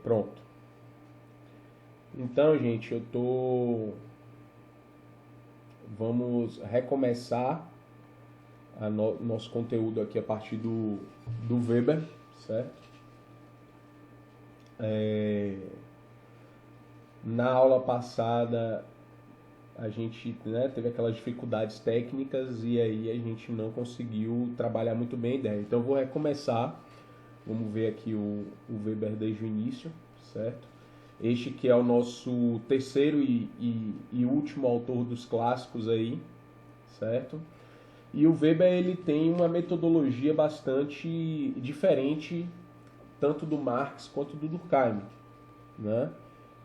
Pronto. Então, gente, vamos recomeçar nosso conteúdo aqui a partir do Weber, certo? Na aula passada a gente, né, teve aquelas dificuldades técnicas e aí a gente não conseguiu trabalhar muito bem a ideia. Então eu vou recomeçar, vamos ver aqui o Weber desde o início, certo? Este que é o nosso terceiro e último autor dos clássicos aí, certo? E o Weber, ele tem uma metodologia bastante diferente, tanto do Marx quanto do Durkheim, né?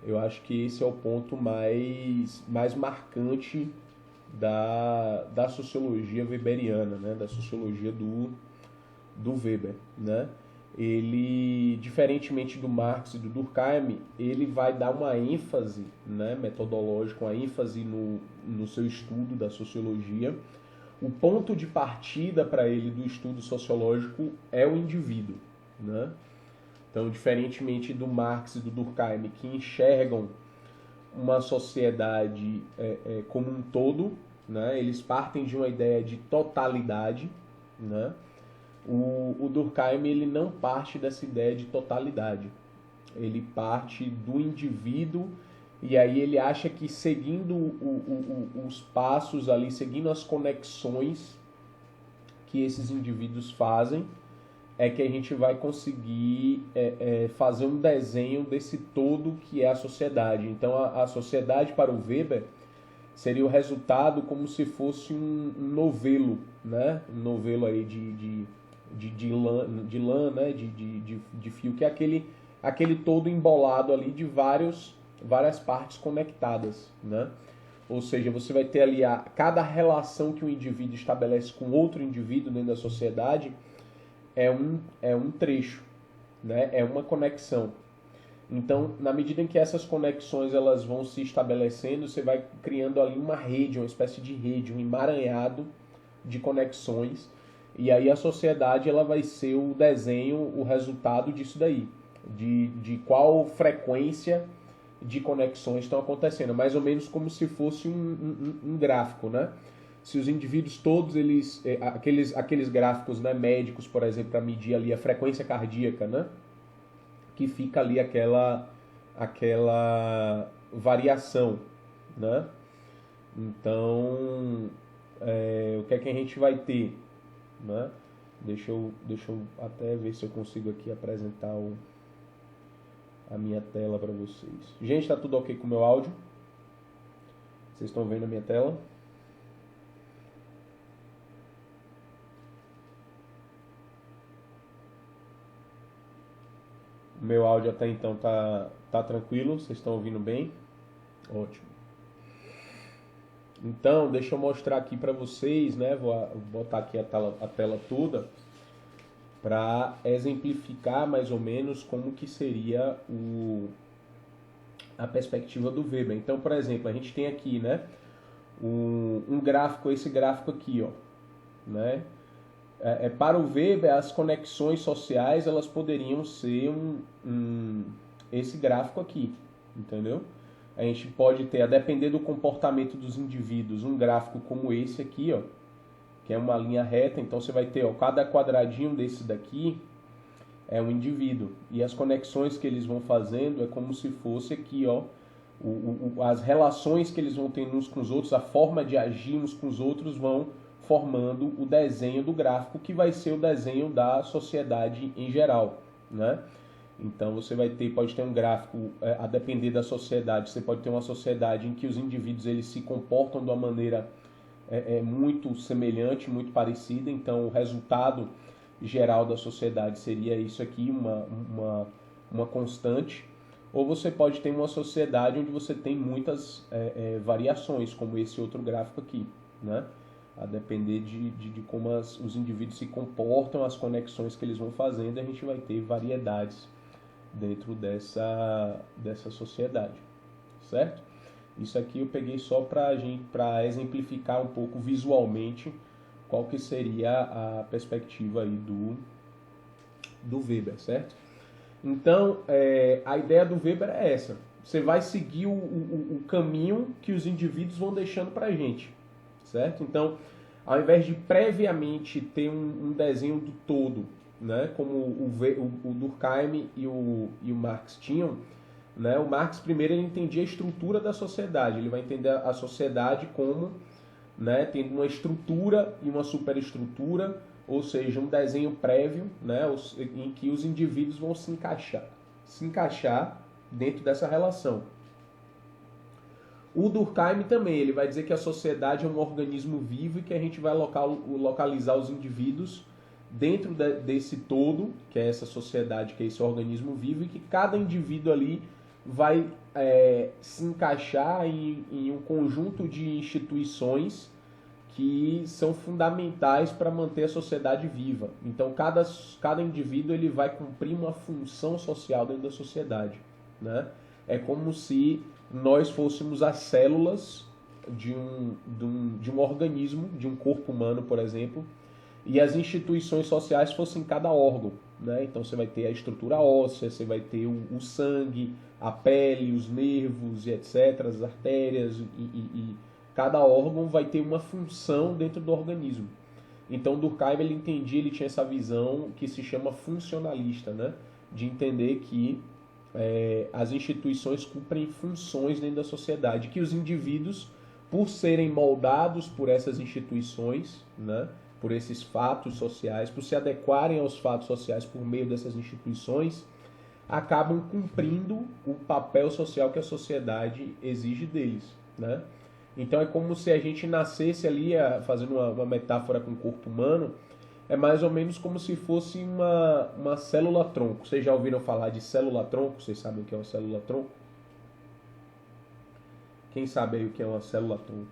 Eu acho que esse é o ponto mais marcante da sociologia weberiana, né? Da sociologia do Weber, né? Ele, diferentemente do Marx e do Durkheim, ele vai dar uma ênfase, né, metodológica, uma ênfase no seu estudo da sociologia. O ponto de partida para ele do estudo sociológico é o indivíduo, né? Então, diferentemente do Marx e do Durkheim, que enxergam uma sociedade como um todo, né? Eles partem de uma ideia de totalidade, né? O Durkheim, ele não parte dessa ideia de totalidade. Ele parte do indivíduo e aí ele acha que seguindo os passos ali, seguindo as conexões que esses indivíduos fazem, é que a gente vai conseguir fazer um desenho desse todo que é a sociedade. Então a sociedade para o Weber seria o resultado como se fosse um novelo, né? Um novelo aí de lã, né? de fio, que é aquele todo embolado ali de várias partes conectadas, né? Ou seja, você vai ter ali cada relação que um indivíduo estabelece com outro indivíduo dentro da sociedade é um trecho, né? É uma conexão. Então, na medida em que essas conexões elas vão se estabelecendo, você vai criando ali uma rede, uma espécie de rede, um emaranhado de conexões. E aí a sociedade ela vai ser o desenho, o resultado disso daí. De qual frequência de conexões estão acontecendo. Mais ou menos como se fosse um gráfico, né? Se os indivíduos todos, eles aqueles gráficos, né, médicos, por exemplo, para medir ali a frequência cardíaca, né? Que fica ali aquela variação, né? Então, o que é que a gente vai ter, né? Deixa eu até ver se eu consigo aqui apresentar a minha tela para vocês. Gente, tá tudo ok com o meu áudio? Vocês estão vendo a minha tela? O meu áudio até então tá tranquilo, vocês estão ouvindo bem? Ótimo. Então, deixa eu mostrar aqui para vocês, né? Vou botar aqui a tela toda para exemplificar mais ou menos como que seria a perspectiva do Weber. Então, por exemplo, a gente tem aqui, né, um gráfico, esse gráfico aqui, ó, né? Para o Weber, as conexões sociais elas poderiam ser esse gráfico aqui, entendeu? A gente pode ter, a depender do comportamento dos indivíduos, um gráfico como esse aqui, ó, que é uma linha reta. Então você vai ter, ó, cada quadradinho desse daqui é um indivíduo. E as conexões que eles vão fazendo é como se fosse aqui, ó, as relações que eles vão tendo uns com os outros, a forma de agir uns com os outros vão formando o desenho do gráfico, que vai ser o desenho da sociedade em geral, né? Então você pode ter um gráfico, a depender da sociedade, você pode ter uma sociedade em que os indivíduos eles se comportam de uma maneira muito semelhante, muito parecida. Então o resultado geral da sociedade seria isso aqui, uma constante. Ou você pode ter uma sociedade onde você tem muitas variações, como esse outro gráfico aqui, né? A depender de como os indivíduos se comportam, as conexões que eles vão fazendo, a gente vai ter variedades dentro dessa sociedade, certo? Isso aqui eu peguei só para exemplificar um pouco visualmente qual que seria a perspectiva aí do Weber, certo? Então, a ideia do Weber é essa. Você vai seguir o caminho que os indivíduos vão deixando para a gente, certo? Então, ao invés de previamente ter um desenho do todo, né, como o Durkheim e o Marx tinham, né, o Marx primeiro ele entendia a estrutura da sociedade, ele vai entender a sociedade como, né, tendo uma estrutura e uma superestrutura, ou seja, um desenho prévio, né, em que os indivíduos vão se encaixar dentro dessa relação. O Durkheim também, ele vai dizer que a sociedade é um organismo vivo e que a gente vai localizar os indivíduos dentro desse todo, que é essa sociedade, que é esse organismo vivo, e que cada indivíduo ali vai se encaixar em um conjunto de instituições que são fundamentais para manter a sociedade viva. Então, cada indivíduo ele vai cumprir uma função social dentro da sociedade, né? É como se nós fôssemos as células de um organismo, de um corpo humano, por exemplo, e as instituições sociais fossem cada órgão, né? Então você vai ter a estrutura óssea, você vai ter o sangue, a pele, os nervos e etc., as artérias, e cada órgão vai ter uma função dentro do organismo. Então Durkheim ele entendia, ele tinha essa visão que se chama funcionalista, né? De entender que as instituições cumprem funções dentro da sociedade, que os indivíduos, por serem moldados por essas instituições, né, por esses fatos sociais, por se adequarem aos fatos sociais por meio dessas instituições, acabam cumprindo o papel social que a sociedade exige deles, né? Então é como se a gente nascesse ali, fazendo uma metáfora com o corpo humano, é mais ou menos como se fosse uma célula-tronco. Vocês já ouviram falar de célula-tronco? Vocês sabem o que é uma célula-tronco? Quem sabe aí o que é uma célula-tronco?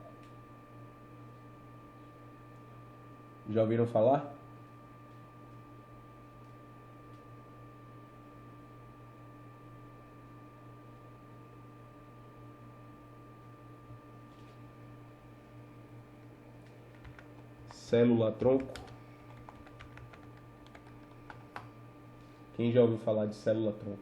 Já ouviram falar? Célula-tronco? Quem já ouviu falar de célula-tronco?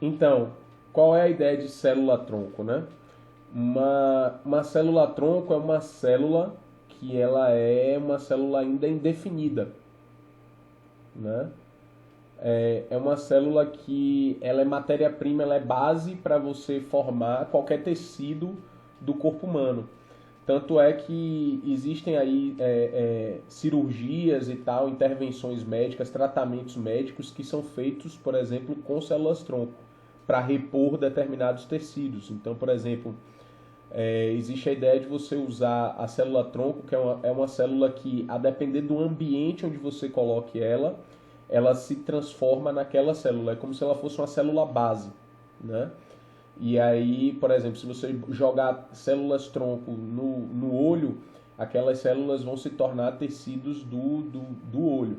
Então, qual é a ideia de célula-tronco, né? Uma célula-tronco é uma célula que ela é uma célula ainda indefinida, né? É uma célula que ela é matéria-prima, ela é base para você formar qualquer tecido do corpo humano. Tanto é que existem aí cirurgias e tal, intervenções médicas, tratamentos médicos que são feitos, por exemplo, com células-tronco, para repor determinados tecidos. Então, por exemplo, existe a ideia de você usar a célula-tronco, que é uma célula que, a depender do ambiente onde você coloque ela se transforma naquela célula. É como se ela fosse uma célula base, né? E aí, por exemplo, se você jogar células-tronco no olho, aquelas células vão se tornar tecidos do olho.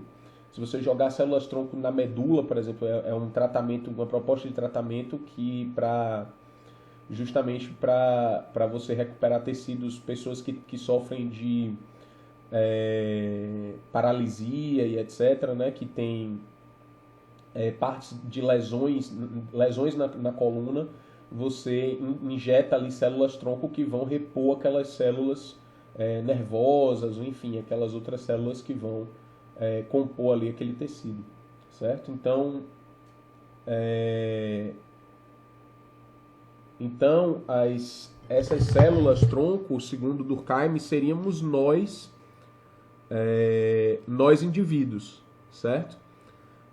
Se você jogar células-tronco na medula, por exemplo, é um tratamento, uma proposta de tratamento que justamente para você recuperar tecidos, pessoas que sofrem de paralisia e etc., né, que tem partes de lesões na coluna, você injeta ali células-tronco que vão repor aquelas células nervosas, ou enfim, aquelas outras células que vão compor ali aquele tecido, certo? Então essas células-tronco, segundo Durkheim, seríamos nós indivíduos, certo?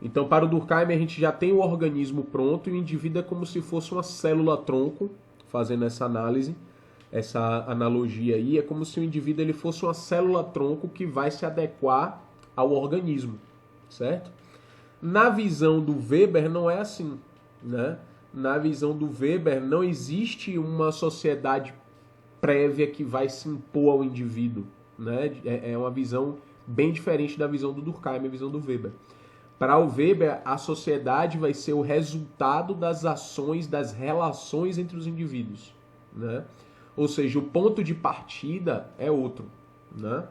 Então, para o Durkheim, a gente já tem o organismo pronto e o indivíduo é como se fosse uma célula-tronco, fazendo essa análise, essa analogia aí, é como se o indivíduo ele fosse uma célula-tronco que vai se adequar ao organismo, certo? Na visão do Weber não é assim, né? Na visão do Weber não existe uma sociedade prévia que vai se impor ao indivíduo, né? É uma visão bem diferente da visão do Durkheim, a visão do Weber. Para o Weber, a sociedade vai ser o resultado das ações, das relações entre os indivíduos, né? Ou seja, o ponto de partida é outro, né?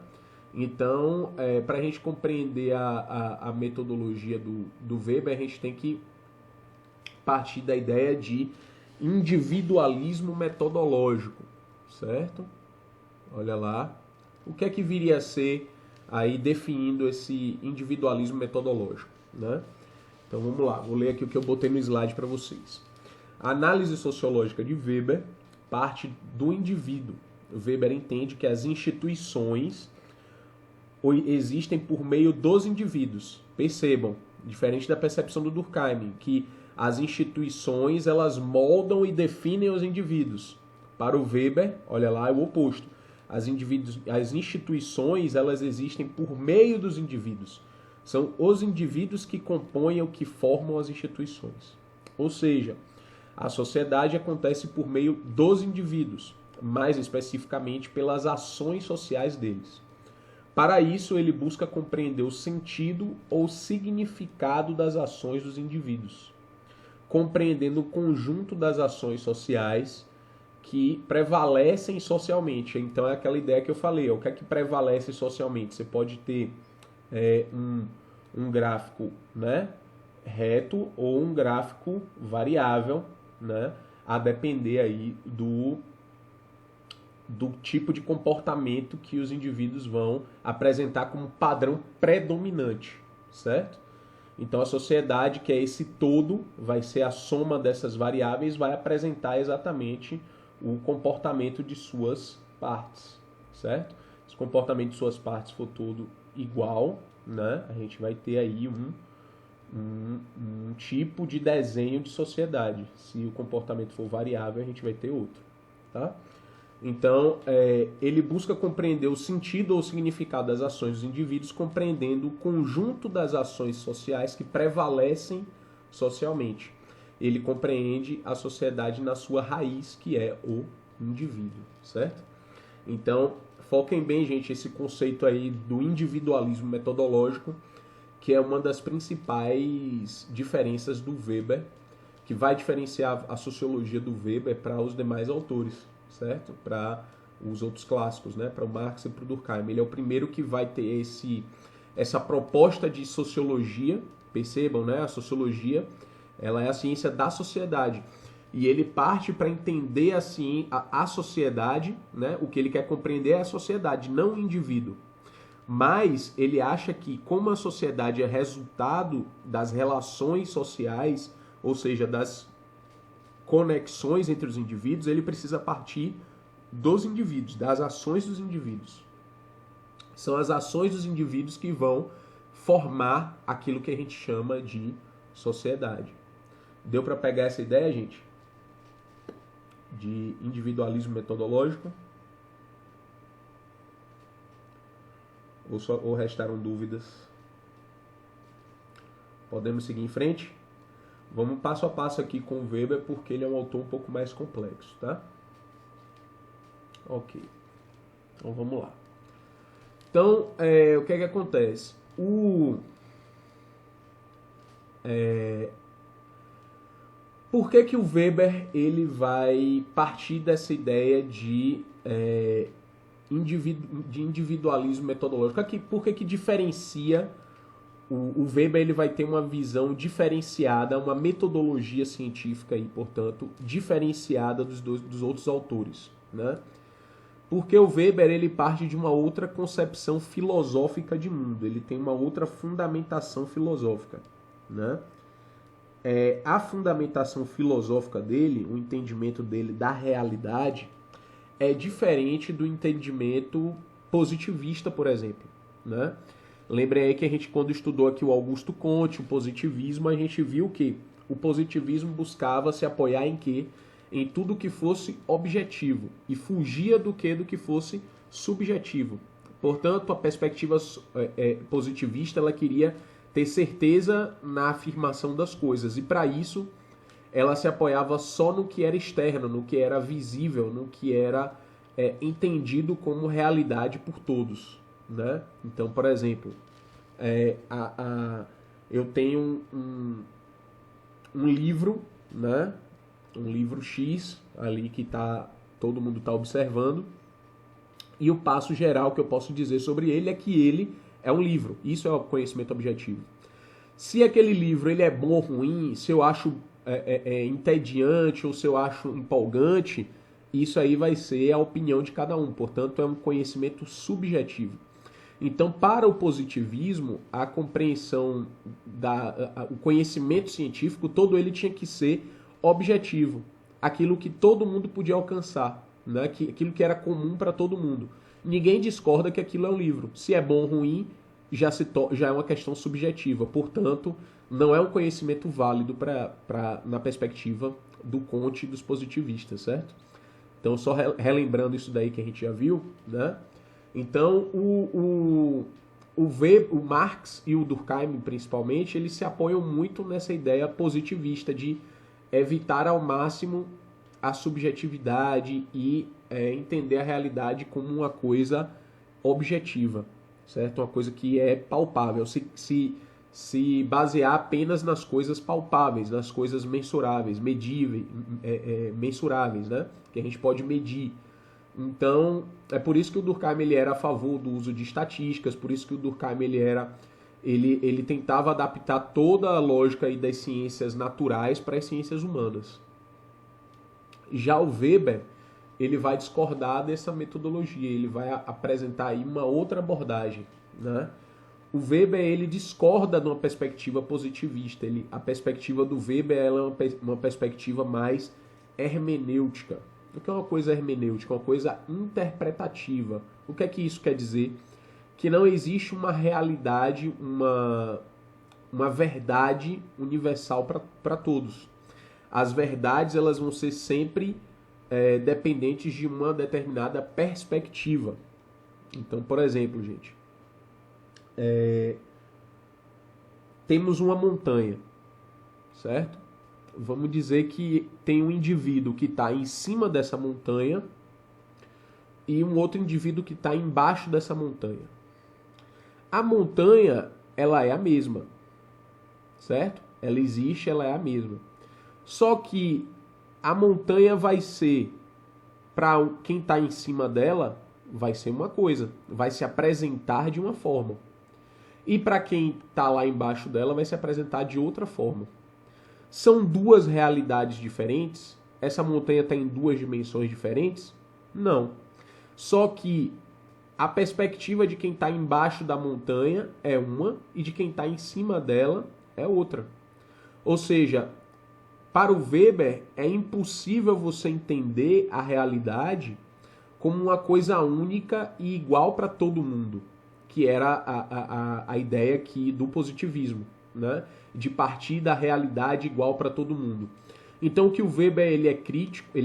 Então, para a gente compreender a metodologia do Weber, a gente tem que partir da ideia de individualismo metodológico, certo? Olha lá. O que é que viria a ser aí definindo esse individualismo metodológico, né? Então vamos lá, vou ler aqui o que eu botei no slide para vocês. A análise sociológica de Weber parte do indivíduo. Weber entende que as instituições existem por meio dos indivíduos. Percebam, diferente da percepção do Durkheim, que as instituições elas moldam e definem os indivíduos. Para o Weber, olha lá, é o oposto. As instituições elas existem por meio dos indivíduos. São os indivíduos que compõem ou que formam as instituições. Ou seja, a sociedade acontece por meio dos indivíduos, mais especificamente pelas ações sociais deles. Para isso, ele busca compreender o sentido ou significado das ações dos indivíduos, compreendendo o conjunto das ações sociais que prevalecem socialmente. Então é aquela ideia que eu falei, o que é que prevalece socialmente? Você pode ter um gráfico, né, reto ou um gráfico variável, né, a depender aí do tipo de comportamento que os indivíduos vão apresentar como padrão predominante, certo? Então a sociedade, que é esse todo, vai ser a soma dessas variáveis, vai apresentar exatamente o comportamento de suas partes, certo? Se o comportamento de suas partes for todo igual, né, a gente vai ter aí um tipo de desenho de sociedade. Se o comportamento for variável, a gente vai ter outro, tá? Então, ele busca compreender o sentido ou significado das ações dos indivíduos, compreendendo o conjunto das ações sociais que prevalecem socialmente. Ele compreende a sociedade na sua raiz, que é o indivíduo, certo? Então, foquem bem, gente, esse conceito aí do individualismo metodológico, que é uma das principais diferenças do Weber, que vai diferenciar a sociologia do Weber para os demais autores, certo? Para os outros clássicos, né? Para o Marx e para o Durkheim. Ele é o primeiro que vai ter essa proposta de sociologia, percebam, né? A sociologia, ela é a ciência da sociedade. E ele parte para entender assim a sociedade, né? O que ele quer compreender é a sociedade, não o indivíduo. Mas ele acha que, como a sociedade é resultado das relações sociais, ou seja, das conexões entre os indivíduos, ele precisa partir dos indivíduos, das ações dos indivíduos. São as ações dos indivíduos que vão formar aquilo que a gente chama de sociedade. Deu para pegar essa ideia, gente? De individualismo metodológico? Ou restaram dúvidas? Podemos seguir em frente? Vamos passo a passo aqui com o Weber, porque ele é um autor um pouco mais complexo, tá? Ok. Então vamos lá. Então, o que é que acontece? Por que o Weber ele vai partir dessa ideia de individualismo metodológico? Por que diferencia? O Weber ele vai ter uma visão diferenciada, uma metodologia científica e, portanto, diferenciada dos outros autores, né? Porque o Weber ele parte de uma outra concepção filosófica de mundo, ele tem uma outra fundamentação filosófica, né? A fundamentação filosófica dele, o entendimento dele da realidade, é diferente do entendimento positivista, por exemplo, né? Lembrem aí que a gente, quando estudou aqui o Augusto Comte, o positivismo, a gente viu que o positivismo buscava se apoiar em quê? Em tudo que fosse objetivo e fugia do que fosse subjetivo. Portanto, a perspectiva positivista ela queria ter certeza na afirmação das coisas e, para isso, ela se apoiava só no que era externo, no que era visível, no que era entendido como realidade por todos, né? Então, por exemplo, eu tenho um livro, né? Um livro X ali que está todo mundo está observando. E o passo geral que eu posso dizer sobre ele é que ele é um livro. Isso é o conhecimento objetivo. Se aquele livro ele é bom ou ruim, se eu acho entediante ou se eu acho empolgante, isso aí vai ser a opinião de cada um. Portanto, é um conhecimento subjetivo. Então, para o positivismo, a compreensão, o conhecimento científico, todo ele tinha que ser objetivo. Aquilo que todo mundo podia alcançar, né? Aquilo que era comum para todo mundo. Ninguém discorda que aquilo é um livro. Se é bom ou ruim, já é uma questão subjetiva. Portanto, não é um conhecimento válido na perspectiva do Comte e dos positivistas, certo? Então, só relembrando isso daí que a gente já viu, né? Então, o Marx e o Durkheim, principalmente, eles se apoiam muito nessa ideia positivista de evitar ao máximo a subjetividade e entender a realidade como uma coisa objetiva, certo? Uma coisa que é palpável, se basear apenas nas coisas palpáveis, nas coisas mensuráveis, medíveis, mensuráveis, né? Que a gente pode medir. Então, é por isso que o Durkheim ele era a favor do uso de estatísticas, por isso que o Durkheim ele tentava adaptar toda a lógica aí das ciências naturais para as ciências humanas. Já o Weber, ele vai discordar dessa metodologia, ele vai apresentar aí uma outra abordagem, né? O Weber, ele discorda de uma perspectiva positivista, a perspectiva do Weber ela é uma perspectiva mais hermenêutica. O que é uma coisa hermenêutica? Uma coisa interpretativa. O que é que isso quer dizer? Que não existe uma realidade, uma verdade universal para todos. As verdades elas vão ser sempre dependentes de uma determinada perspectiva. Então, por exemplo, gente, temos uma montanha, certo? Vamos dizer que tem um indivíduo que está em cima dessa montanha e um outro indivíduo que está embaixo dessa montanha. A montanha, ela é a mesma, certo? Ela existe, ela é a mesma. Só que a montanha vai ser, para quem está em cima dela, vai ser uma coisa, vai se apresentar de uma forma. E para quem está lá embaixo dela, vai se apresentar de outra forma. São duas realidades diferentes? Essa montanha está em duas dimensões diferentes? Não. Só que a perspectiva de quem está embaixo da montanha é uma e de quem está em cima dela é outra. Ou seja, para o Weber é impossível você entender a realidade como uma coisa única e igual para todo mundo, que era a ideia aqui do positivismo, né? De partir da realidade igual para todo mundo. Então o que o Weber ele é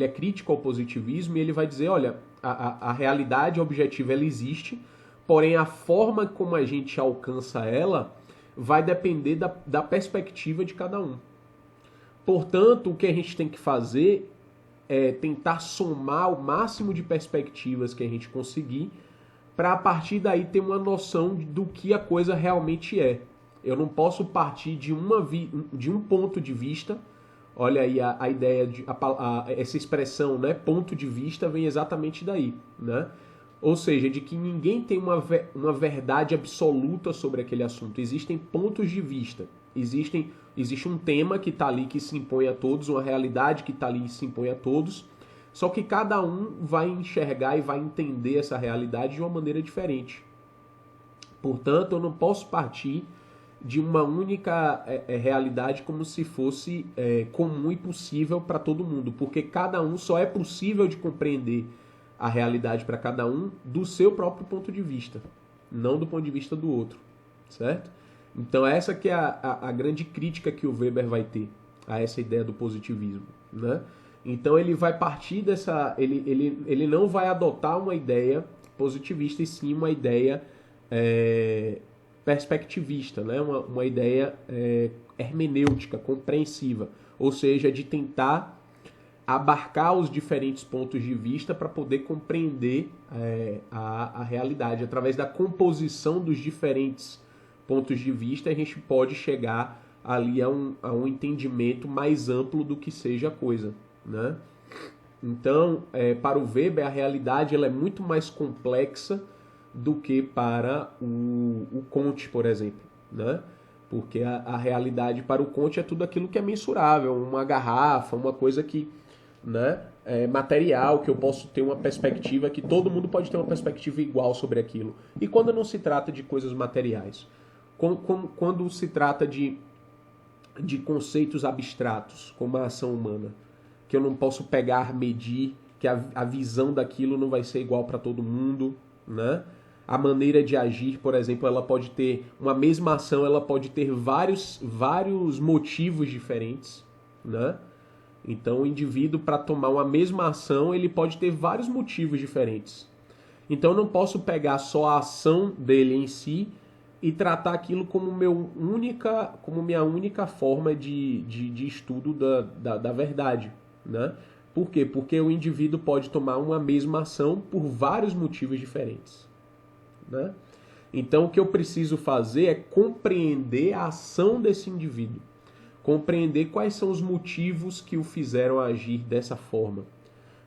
crítico ao positivismo e ele vai dizer, olha, a realidade objetiva ela existe, porém a forma como a gente alcança ela vai depender da perspectiva de cada um. Portanto, o que a gente tem que fazer é tentar somar o máximo de perspectivas que a gente conseguir para a partir daí ter uma noção do que a coisa realmente é. Eu não posso partir de um ponto de vista. Olha aí a ideia, essa expressão, né? Ponto de vista vem exatamente daí, né? Ou seja, de que ninguém tem uma verdade absoluta sobre aquele assunto. Existem pontos de vista. Existe um tema que está ali que se impõe a todos, uma realidade que está ali e se impõe a todos. Só que cada um vai enxergar e vai entender essa realidade de uma maneira diferente. Portanto, eu não posso partir de uma única realidade como se fosse comum e possível para todo mundo, porque cada um só é possível de compreender a realidade para cada um do seu próprio ponto de vista, não do ponto de vista do outro, certo? Então essa que é a grande crítica que o Weber vai ter a essa ideia do positivismo, né? Então ele vai partir dessa... Ele não vai adotar uma ideia positivista e sim uma ideia perspectivista, né? Uma ideia hermenêutica, compreensiva, ou seja, de tentar abarcar os diferentes pontos de vista para poder compreender a realidade. Através da composição dos diferentes pontos de vista, a gente pode chegar ali a um entendimento mais amplo do que seja a coisa, né? Então, para o Weber, a realidade ela é muito mais complexa do que para o Comte, por exemplo, né? Porque a realidade para o Comte é tudo aquilo que é mensurável, uma garrafa, uma coisa que, né, é material, que eu posso ter uma perspectiva, que todo mundo pode ter uma perspectiva igual sobre aquilo. E quando não se trata de coisas materiais? Quando se trata de conceitos abstratos, como a ação humana, que eu não posso pegar, medir, que a visão daquilo não vai ser igual para todo mundo, né? A maneira de agir, por exemplo, ela pode ter uma mesma ação, ela pode ter vários motivos diferentes, né? Então, o indivíduo, para tomar uma mesma ação, ele pode ter vários motivos diferentes. Então, eu não posso pegar só a ação dele em si e tratar aquilo como minha única forma de estudo da verdade, né? Por quê? Porque o indivíduo pode tomar uma mesma ação por vários motivos diferentes, né? Então, o que eu preciso fazer é compreender a ação desse indivíduo, compreender quais são os motivos que o fizeram agir dessa forma,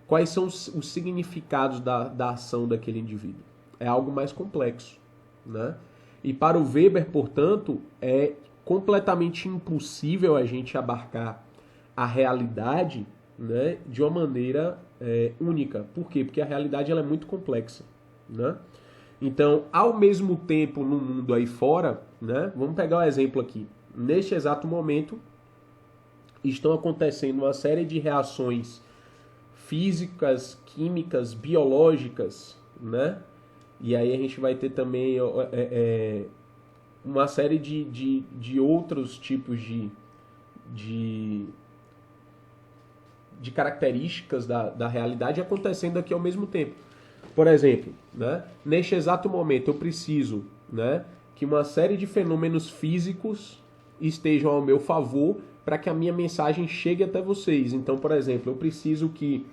quais são os significados da ação daquele indivíduo. É algo mais complexo, né? E para o Weber, portanto, é completamente impossível a gente abarcar a realidade, né, de uma maneira única. Por quê? Porque a realidade ela é muito complexa, né? Então, ao mesmo tempo, no mundo aí fora, né, vamos pegar um exemplo aqui. Neste exato momento, estão acontecendo uma série de reações físicas, químicas, biológicas, né? E aí a gente vai ter também uma série de outros tipos de características da realidade acontecendo aqui ao mesmo tempo. Por exemplo, né, neste exato momento eu preciso, né, que uma série de fenômenos físicos estejam ao meu favor para que a minha mensagem chegue até vocês. Então, por exemplo, eu preciso que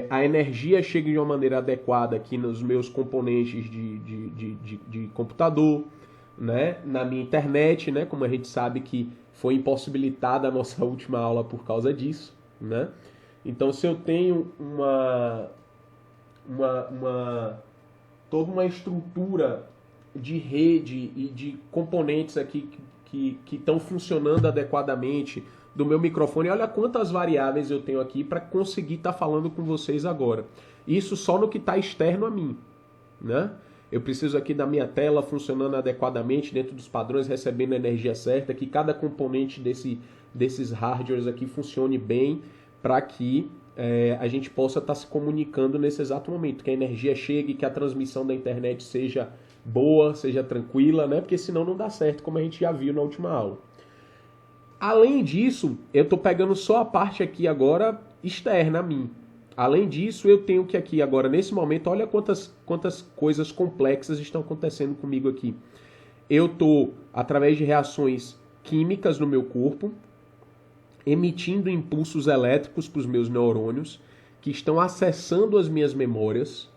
a energia chegue de uma maneira adequada aqui nos meus componentes de computador, né, na minha internet, né, como a gente sabe que foi impossibilitada a nossa última aula por causa disso, né? Então, se eu tenho toda uma estrutura de rede e de componentes aqui que estão funcionando adequadamente do meu microfone, olha quantas variáveis eu tenho aqui para conseguir estar falando com vocês agora. Isso só no que está externo a mim, né? Eu preciso aqui da minha tela funcionando adequadamente dentro dos padrões, recebendo a energia certa, que cada componente desses hardwares aqui funcione bem para que a gente possa estar se comunicando nesse exato momento, que a energia chegue, que a transmissão da internet seja boa, seja tranquila, né? Porque senão não dá certo, como a gente já viu na última aula. Além disso, eu estou pegando só a parte aqui agora externa a mim. Além disso, eu tenho que aqui agora, nesse momento, olha quantas coisas complexas estão acontecendo comigo aqui. Eu estou, através de reações químicas no meu corpo, emitindo impulsos elétricos para os meus neurônios, que estão acessando as minhas memórias,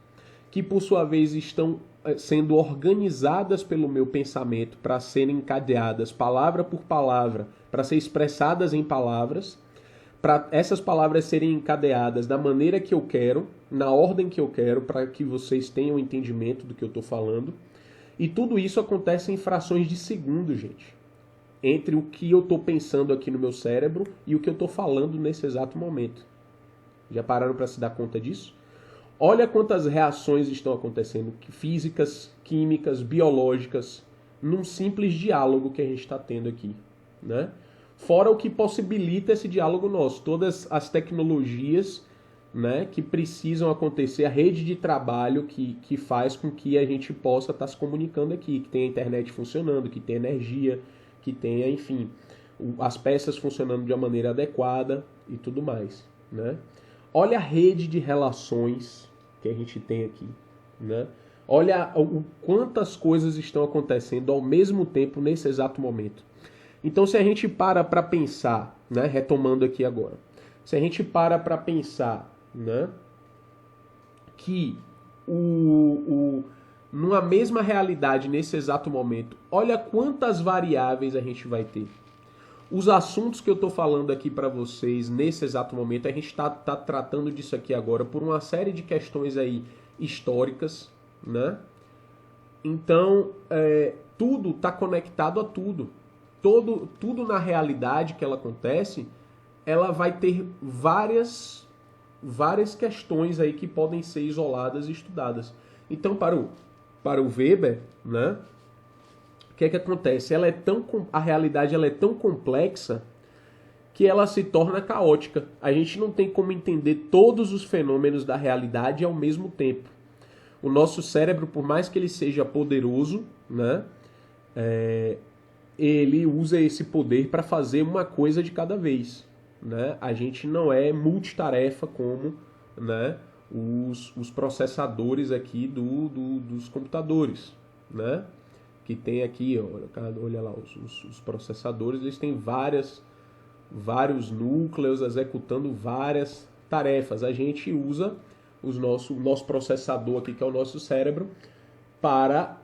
que por sua vez estão sendo organizadas pelo meu pensamento para serem encadeadas palavra por palavra, para ser expressadas em palavras, para essas palavras serem encadeadas da maneira que eu quero, na ordem que eu quero, para que vocês tenham entendimento do que eu estou falando. E tudo isso acontece em frações de segundo, gente. Entre o que eu estou pensando aqui no meu cérebro e o que eu estou falando nesse exato momento. Já pararam para se dar conta disso? Olha quantas reações estão acontecendo, físicas, químicas, biológicas, num simples diálogo que a gente está tendo aqui, né? Fora o que possibilita esse diálogo nosso, todas as tecnologias, né, que precisam acontecer, a rede de trabalho que faz com que a gente possa estar se comunicando aqui, que tenha a internet funcionando, que tenha energia, que tenha, enfim, as peças funcionando de uma maneira adequada e tudo mais, né? Olha a rede de relações que a gente tem aqui, né? Olha quantas coisas estão acontecendo ao mesmo tempo nesse exato momento. Então, se a gente para pensar, né, retomando aqui agora, se a gente para pensar, né, que numa mesma realidade, nesse exato momento, olha quantas variáveis a gente vai ter. Os assuntos que eu estou falando aqui para vocês nesse exato momento, a gente está tratando disso aqui agora por uma série de questões aí históricas, né? Então, tudo está conectado a tudo. Tudo na realidade que ela acontece, ela vai ter várias questões aí que podem ser isoladas e estudadas. Então, para o Weber, né? O que é que acontece? A realidade ela é tão complexa que ela se torna caótica. A gente não tem como entender todos os fenômenos da realidade ao mesmo tempo. O nosso cérebro, por mais que ele seja poderoso, né, ele usa esse poder para fazer uma coisa de cada vez. Né? A gente não é multitarefa como, né, os processadores aqui dos computadores, né? Que tem aqui, olha lá, os processadores, eles têm vários núcleos executando várias tarefas. A gente usa o nosso processador aqui, que é o nosso cérebro, para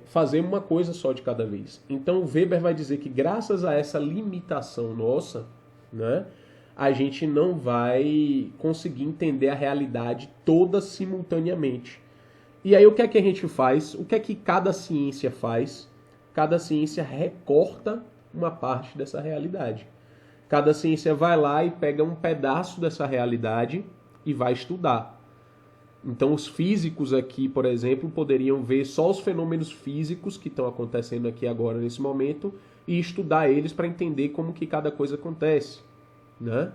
fazer uma coisa só de cada vez. Então o Weber vai dizer que graças a essa limitação nossa, né, a gente não vai conseguir entender a realidade toda simultaneamente. E aí o que é que a gente faz? O que é que cada ciência faz? Cada ciência recorta uma parte dessa realidade. Cada ciência vai lá e pega um pedaço dessa realidade e vai estudar. Então os físicos aqui, por exemplo, poderiam ver só os fenômenos físicos que estão acontecendo aqui agora nesse momento e estudar eles para entender como que cada coisa acontece, né?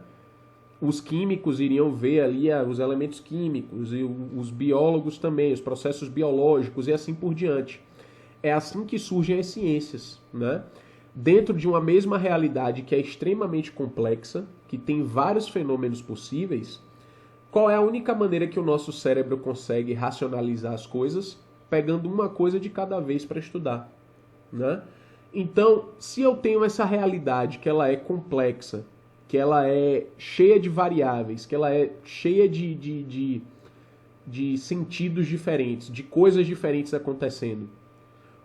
Os químicos iriam ver ali os elementos químicos e os biólogos também, os processos biológicos e assim por diante. É assim que surgem as ciências, né? Dentro de uma mesma realidade que é extremamente complexa, que tem vários fenômenos possíveis, qual é a única maneira que o nosso cérebro consegue racionalizar as coisas? Pegando uma coisa de cada vez para estudar, né? Então, se eu tenho essa realidade que ela é complexa, que ela é cheia de variáveis, que ela é cheia de sentidos diferentes, de coisas diferentes acontecendo,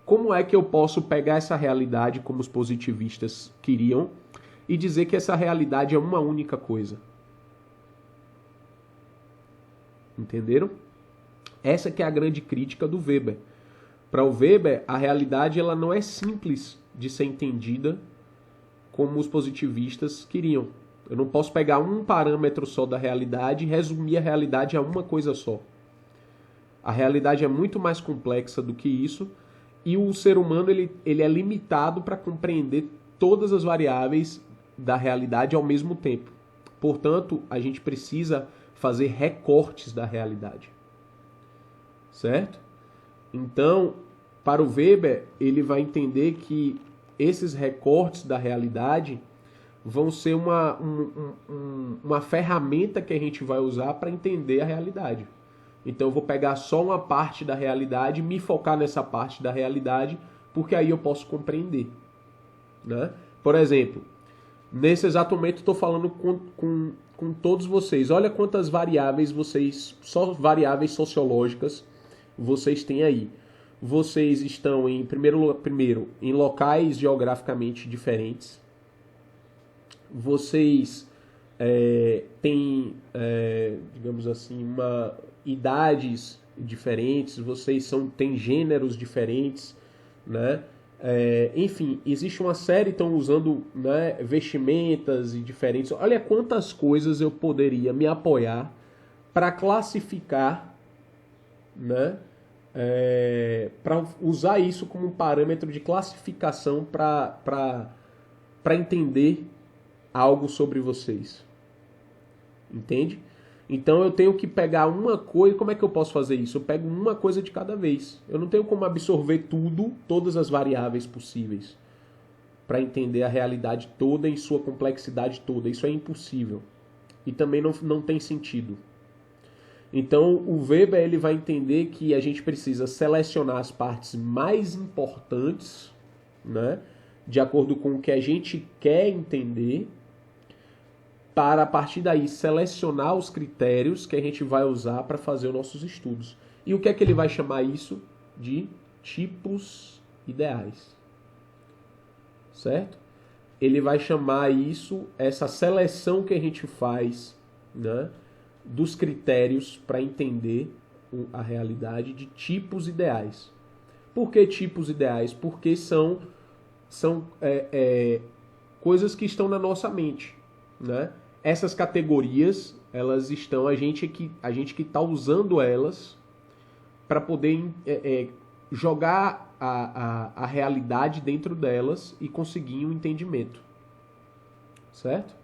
como é que eu posso pegar essa realidade, como os positivistas queriam, e dizer que essa realidade é uma única coisa? Entenderam? Essa que é a grande crítica do Weber. Para o Weber, a realidade ela não é simples de ser entendida como os positivistas queriam. Eu não posso pegar um parâmetro só da realidade e resumir a realidade a uma coisa só. A realidade é muito mais complexa do que isso e o ser humano ele é limitado para compreender todas as variáveis da realidade ao mesmo tempo. Portanto, a gente precisa fazer recortes da realidade. Certo? Então, para o Weber, ele vai entender que esses recortes da realidade vão ser uma ferramenta que a gente vai usar para entender a realidade. Então eu vou pegar só uma parte da realidade, me focar nessa parte da realidade, porque aí eu posso compreender. Né? Por exemplo, nesse exato momento estou falando com todos vocês. Olha quantas variáveis só variáveis sociológicas vocês têm aí. Vocês estão primeiro em locais geograficamente diferentes. Vocês têm, digamos assim, idades diferentes. Vocês têm gêneros diferentes, né? Enfim, existe uma série, estão usando, né, vestimentas e diferentes. Olha quantas coisas eu poderia me apoiar para classificar, né? Para usar isso como um parâmetro de classificação para entender algo sobre vocês. Entende? Então eu tenho que pegar uma coisa. Como é que eu posso fazer isso? Eu pego uma coisa de cada vez. Eu não tenho como absorver todas as variáveis possíveis para entender a realidade toda em sua complexidade toda. Isso é impossível. E também não tem sentido. Então o Weber ele vai entender que a gente precisa selecionar as partes mais importantes, né, de acordo com o que a gente quer entender, para a partir daí selecionar os critérios que a gente vai usar para fazer os nossos estudos. E o que é que ele vai chamar isso? De tipos ideais. Certo? ele vai chamar isso, essa seleção que a gente faz, né, dos critérios para entender a realidade, de tipos ideais. Por que tipos ideais? Porque são coisas que estão na nossa mente, né? Essas categorias, elas estão, a gente que está usando elas para poder jogar a realidade dentro delas e conseguir um entendimento, certo?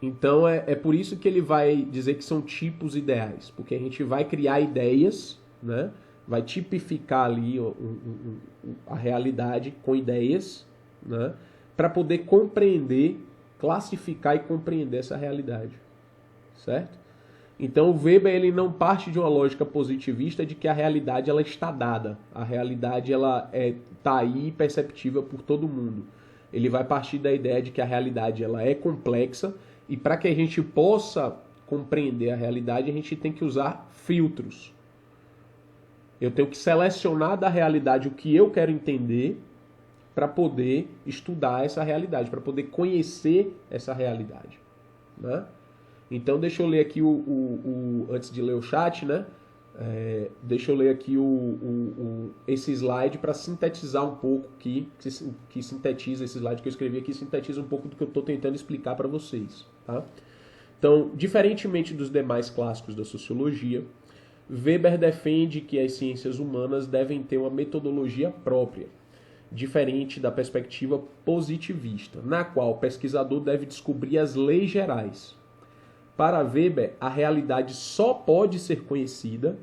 Então é por isso que ele vai dizer que são tipos ideais, porque a gente vai criar ideias, né? Vai tipificar ali a realidade com ideias, né? Para poder compreender, classificar e compreender essa realidade, certo? Então o Weber, ele não parte de uma lógica positivista de que a realidade ela está dada, a realidade ela está aí perceptível por todo mundo. Ele vai partir da ideia de que a realidade ela é complexa e para que a gente possa compreender a realidade a gente tem que usar filtros. Eu tenho que selecionar da realidade o que eu quero entender para poder estudar essa realidade, para poder conhecer essa realidade, né? Então deixa eu ler aqui antes de ler o chat, né? Deixa eu ler aqui esse slide para sintetizar um pouco que sintetiza esse slide que eu escrevi aqui, sintetiza um pouco do que eu estou tentando explicar para vocês, tá? Então, diferentemente dos demais clássicos da sociologia, Weber defende que as ciências humanas devem ter uma metodologia própria, diferente da perspectiva positivista, na qual o pesquisador deve descobrir as leis gerais. Para Weber, a realidade só pode ser conhecida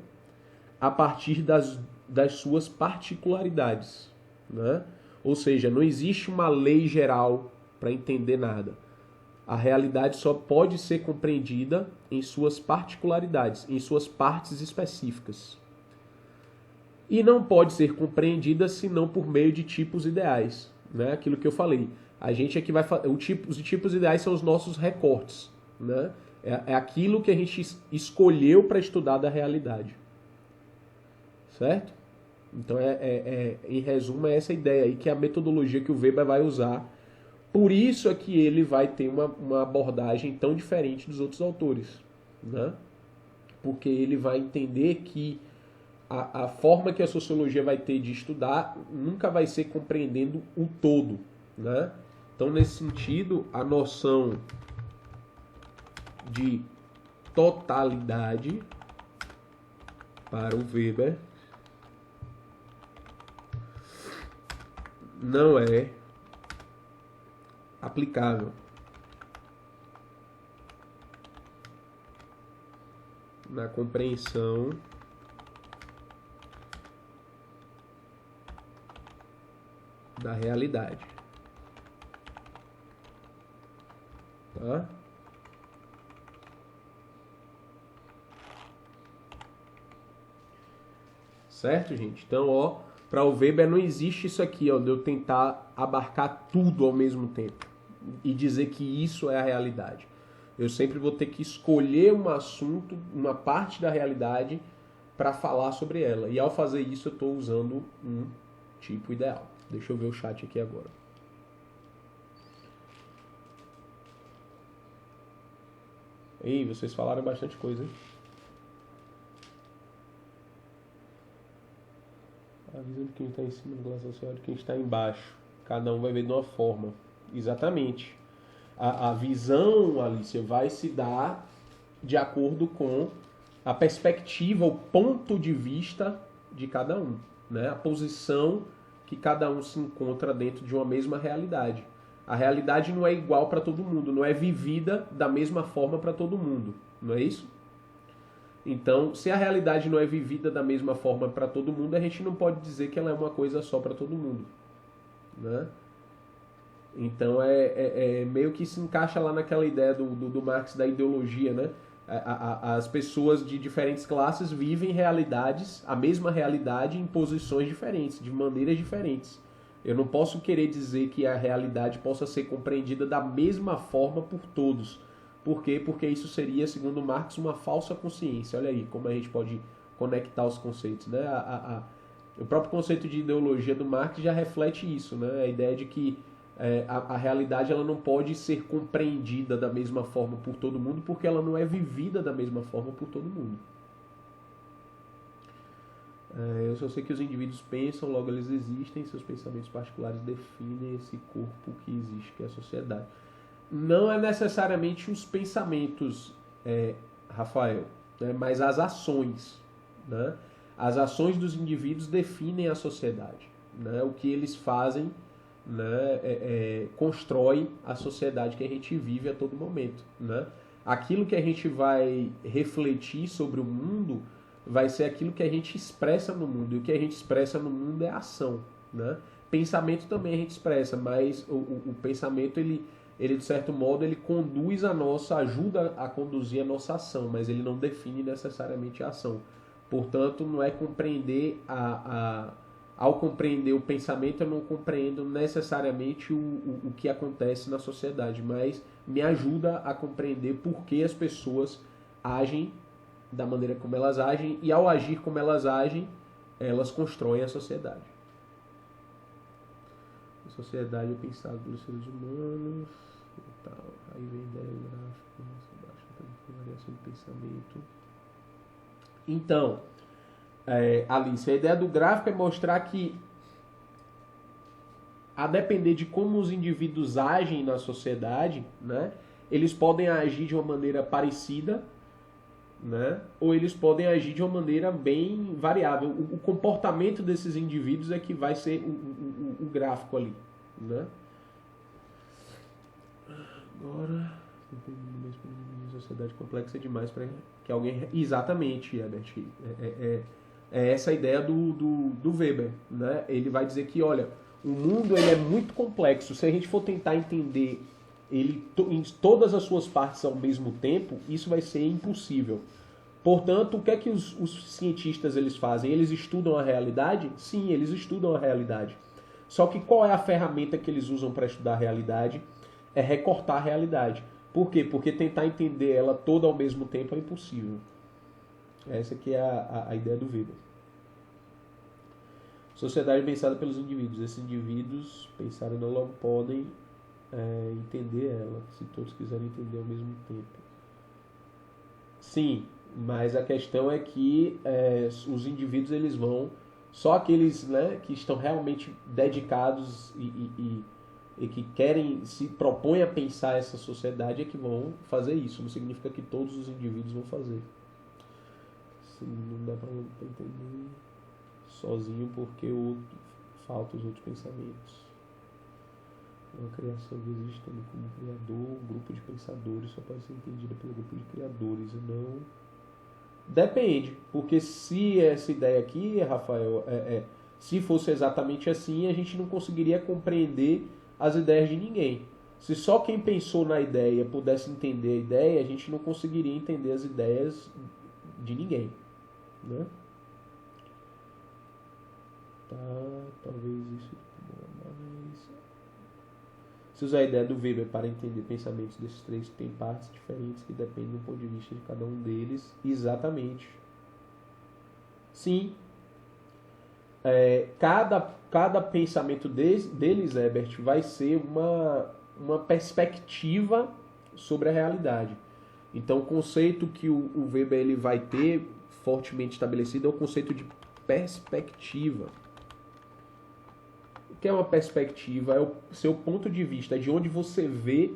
a partir das suas particularidades, né? Ou seja, não existe uma lei geral para entender nada. A realidade só pode ser compreendida em suas particularidades, em suas partes específicas. E não pode ser compreendida senão por meio de tipos ideais, né? Aquilo que eu falei. A gente aqui os tipos ideais são os nossos recortes, né? É aquilo que a gente escolheu para estudar da realidade. Certo? Então, em resumo, é essa ideia aí que é a metodologia que o Weber vai usar. Por isso é que ele vai ter uma abordagem tão diferente dos outros autores, né? Porque ele vai entender que a forma que a sociologia vai ter de estudar nunca vai ser compreendendo o todo, né? Então, nesse sentido, a noção de totalidade para o Weber não é aplicável na compreensão da realidade, tá? Certo, gente? Então, ó, para o Weber não existe isso aqui, ó, de eu tentar abarcar tudo ao mesmo tempo e dizer que isso é a realidade. Eu sempre vou ter que escolher um assunto, uma parte da realidade para falar sobre ela. E ao fazer isso eu estou usando um tipo ideal. Deixa eu ver o chat aqui agora. Ei, vocês falaram bastante coisa, hein? Avisando quem está em cima do glacial social de quem está embaixo. Cada um vai ver de uma forma. Exatamente. A visão, Alicia, vai se dar de acordo com a perspectiva, o ponto de vista de cada um, né? A posição que cada um se encontra dentro de uma mesma realidade. A realidade não é igual para todo mundo, não é vivida da mesma forma para todo mundo, não é isso? Então, se a realidade não é vivida da mesma forma para todo mundo, a gente não pode dizer que ela é uma coisa só para todo mundo, né? Então, meio que se encaixa lá naquela ideia do Marx da ideologia, né? As pessoas de diferentes classes vivem realidades, a mesma realidade, em posições diferentes, de maneiras diferentes. Eu não posso querer dizer que a realidade possa ser compreendida da mesma forma por todos. Por quê? Porque isso seria, segundo Marx, uma falsa consciência. Olha aí como a gente pode conectar os conceitos, né? O próprio conceito de ideologia do Marx já reflete isso, né? A ideia de que A realidade ela não pode ser compreendida da mesma forma por todo mundo, porque ela não é vivida da mesma forma por todo mundo. Eu só sei que os indivíduos pensam, logo eles existem, seus pensamentos particulares definem esse corpo que existe, que é a sociedade. Não é necessariamente os pensamentos, Rafael, né, mas as ações. Né? As ações dos indivíduos definem a sociedade. Né? O que eles fazem, né, constrói a sociedade que a gente vive a todo momento. Né? Aquilo que a gente vai refletir sobre o mundo vai ser aquilo que a gente expressa no mundo. E o que a gente expressa no mundo é ação. Né? Pensamento também a gente expressa, mas o pensamento, ele de certo modo, ele conduz a nossa, ajuda a conduzir a nossa ação, mas ele não define necessariamente a ação. Portanto, não é compreender ao compreender o pensamento, eu não compreendo necessariamente o que acontece na sociedade, mas me ajuda a compreender por que as pessoas agem da maneira como elas agem, e ao agir como elas agem, elas constroem a sociedade. A sociedade é pensada pelos seres humanos e tal. Aí vem ideia gráfica, variação de pensamento. Então, Alice, a ideia do gráfico é mostrar que, a depender de como os indivíduos agem na sociedade, né, eles podem agir de uma maneira parecida, né, ou eles podem agir de uma maneira bem variável. O comportamento desses indivíduos é que vai ser o gráfico ali. Né? Agora, a sociedade complexa demais para que alguém... Exatamente, Herbert. É essa a ideia do Weber. Né? Ele vai dizer que, olha, o mundo ele é muito complexo. Se a gente for tentar entender ele em todas as suas partes ao mesmo tempo, isso vai ser impossível. Portanto, o que é que os cientistas eles fazem? Eles estudam a realidade? Sim, eles estudam a realidade. Só que qual é a ferramenta que eles usam para estudar a realidade? É recortar a realidade. Por quê? Porque tentar entender ela toda ao mesmo tempo é impossível. Essa aqui é a ideia do Weber. Sociedade pensada pelos indivíduos. Esses indivíduos pensaram não logo podem entender ela, se todos quiserem entender ao mesmo tempo. Sim, mas a questão é que os indivíduos eles vão, só aqueles, né, que estão realmente dedicados e que querem, se propõem a pensar essa sociedade é que vão fazer isso. Não significa que todos os indivíduos vão fazer. Sim, não dá para entender sozinho porque faltam os outros pensamentos. Uma criação que existe também como criador, um grupo de pensadores só pode ser entendida pelo grupo de criadores e não... Depende, porque se essa ideia aqui, Rafael, se fosse exatamente assim, a gente não conseguiria compreender as ideias de ninguém. Se só quem pensou na ideia pudesse entender a ideia, a gente não conseguiria entender as ideias de ninguém. Né? Tá, talvez isso... Mas... Se usar a ideia do Weber para entender pensamentos desses três, tem partes diferentes que dependem do ponto de vista de cada um deles. Exatamente. Sim. Cada pensamento deles, Herbert, vai ser uma perspectiva sobre a realidade. Então, o conceito que o Weber ele vai ter fortemente estabelecido é o conceito de perspectiva. O que é uma perspectiva? É o seu ponto de vista, é de onde você vê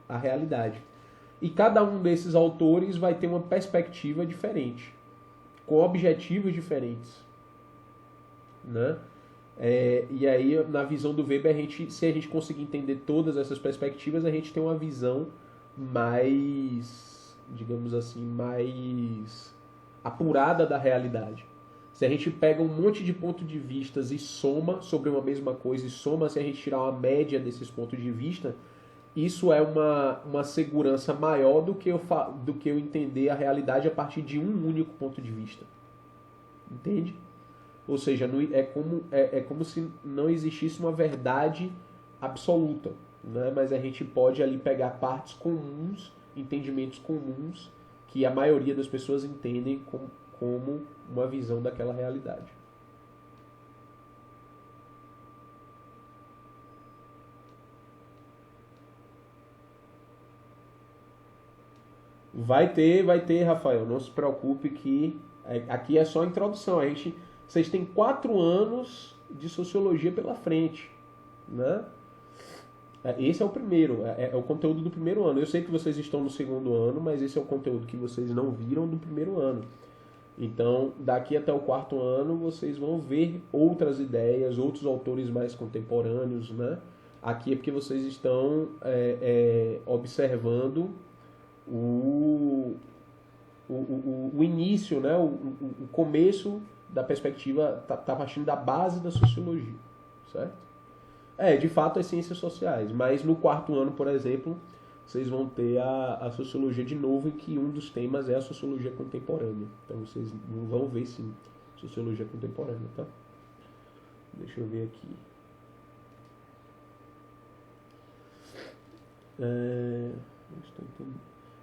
a realidade. E cada um desses autores vai ter uma perspectiva diferente, com objetivos diferentes. Né? E aí, na visão do Weber, se a gente conseguir entender todas essas perspectivas, a gente tem uma visão mais, digamos assim, mais apurada da realidade. Se a gente pega um monte de pontos de vista e soma sobre uma mesma coisa, e soma se a gente tirar uma média desses pontos de vista, isso é uma segurança maior do que eu entender a realidade a partir de um único ponto de vista. Entende? Ou seja, é como se não existisse uma verdade absoluta, né? Mas a gente pode ali pegar partes comuns, entendimentos comuns, que a maioria das pessoas entendem como uma visão daquela realidade. Vai ter, Rafael. Não se preocupe que aqui é só a introdução. Vocês têm 4 anos de sociologia pela frente, né? Esse é o primeiro, é o conteúdo do primeiro ano. Eu sei que vocês estão no segundo ano, mas esse é o conteúdo que vocês não viram do primeiro ano. Então, daqui até o 4º ano, vocês vão ver outras ideias, outros autores mais contemporâneos, né? Aqui é porque vocês estão observando o início, né? O começo da perspectiva, tá partindo da base da sociologia, certo? De fato, as ciências sociais, mas no 4º ano, por exemplo, vocês vão ter a sociologia de novo, em que um dos temas é a sociologia contemporânea. Então vocês vão ver, sim, sociologia contemporânea, tá? Deixa eu ver aqui.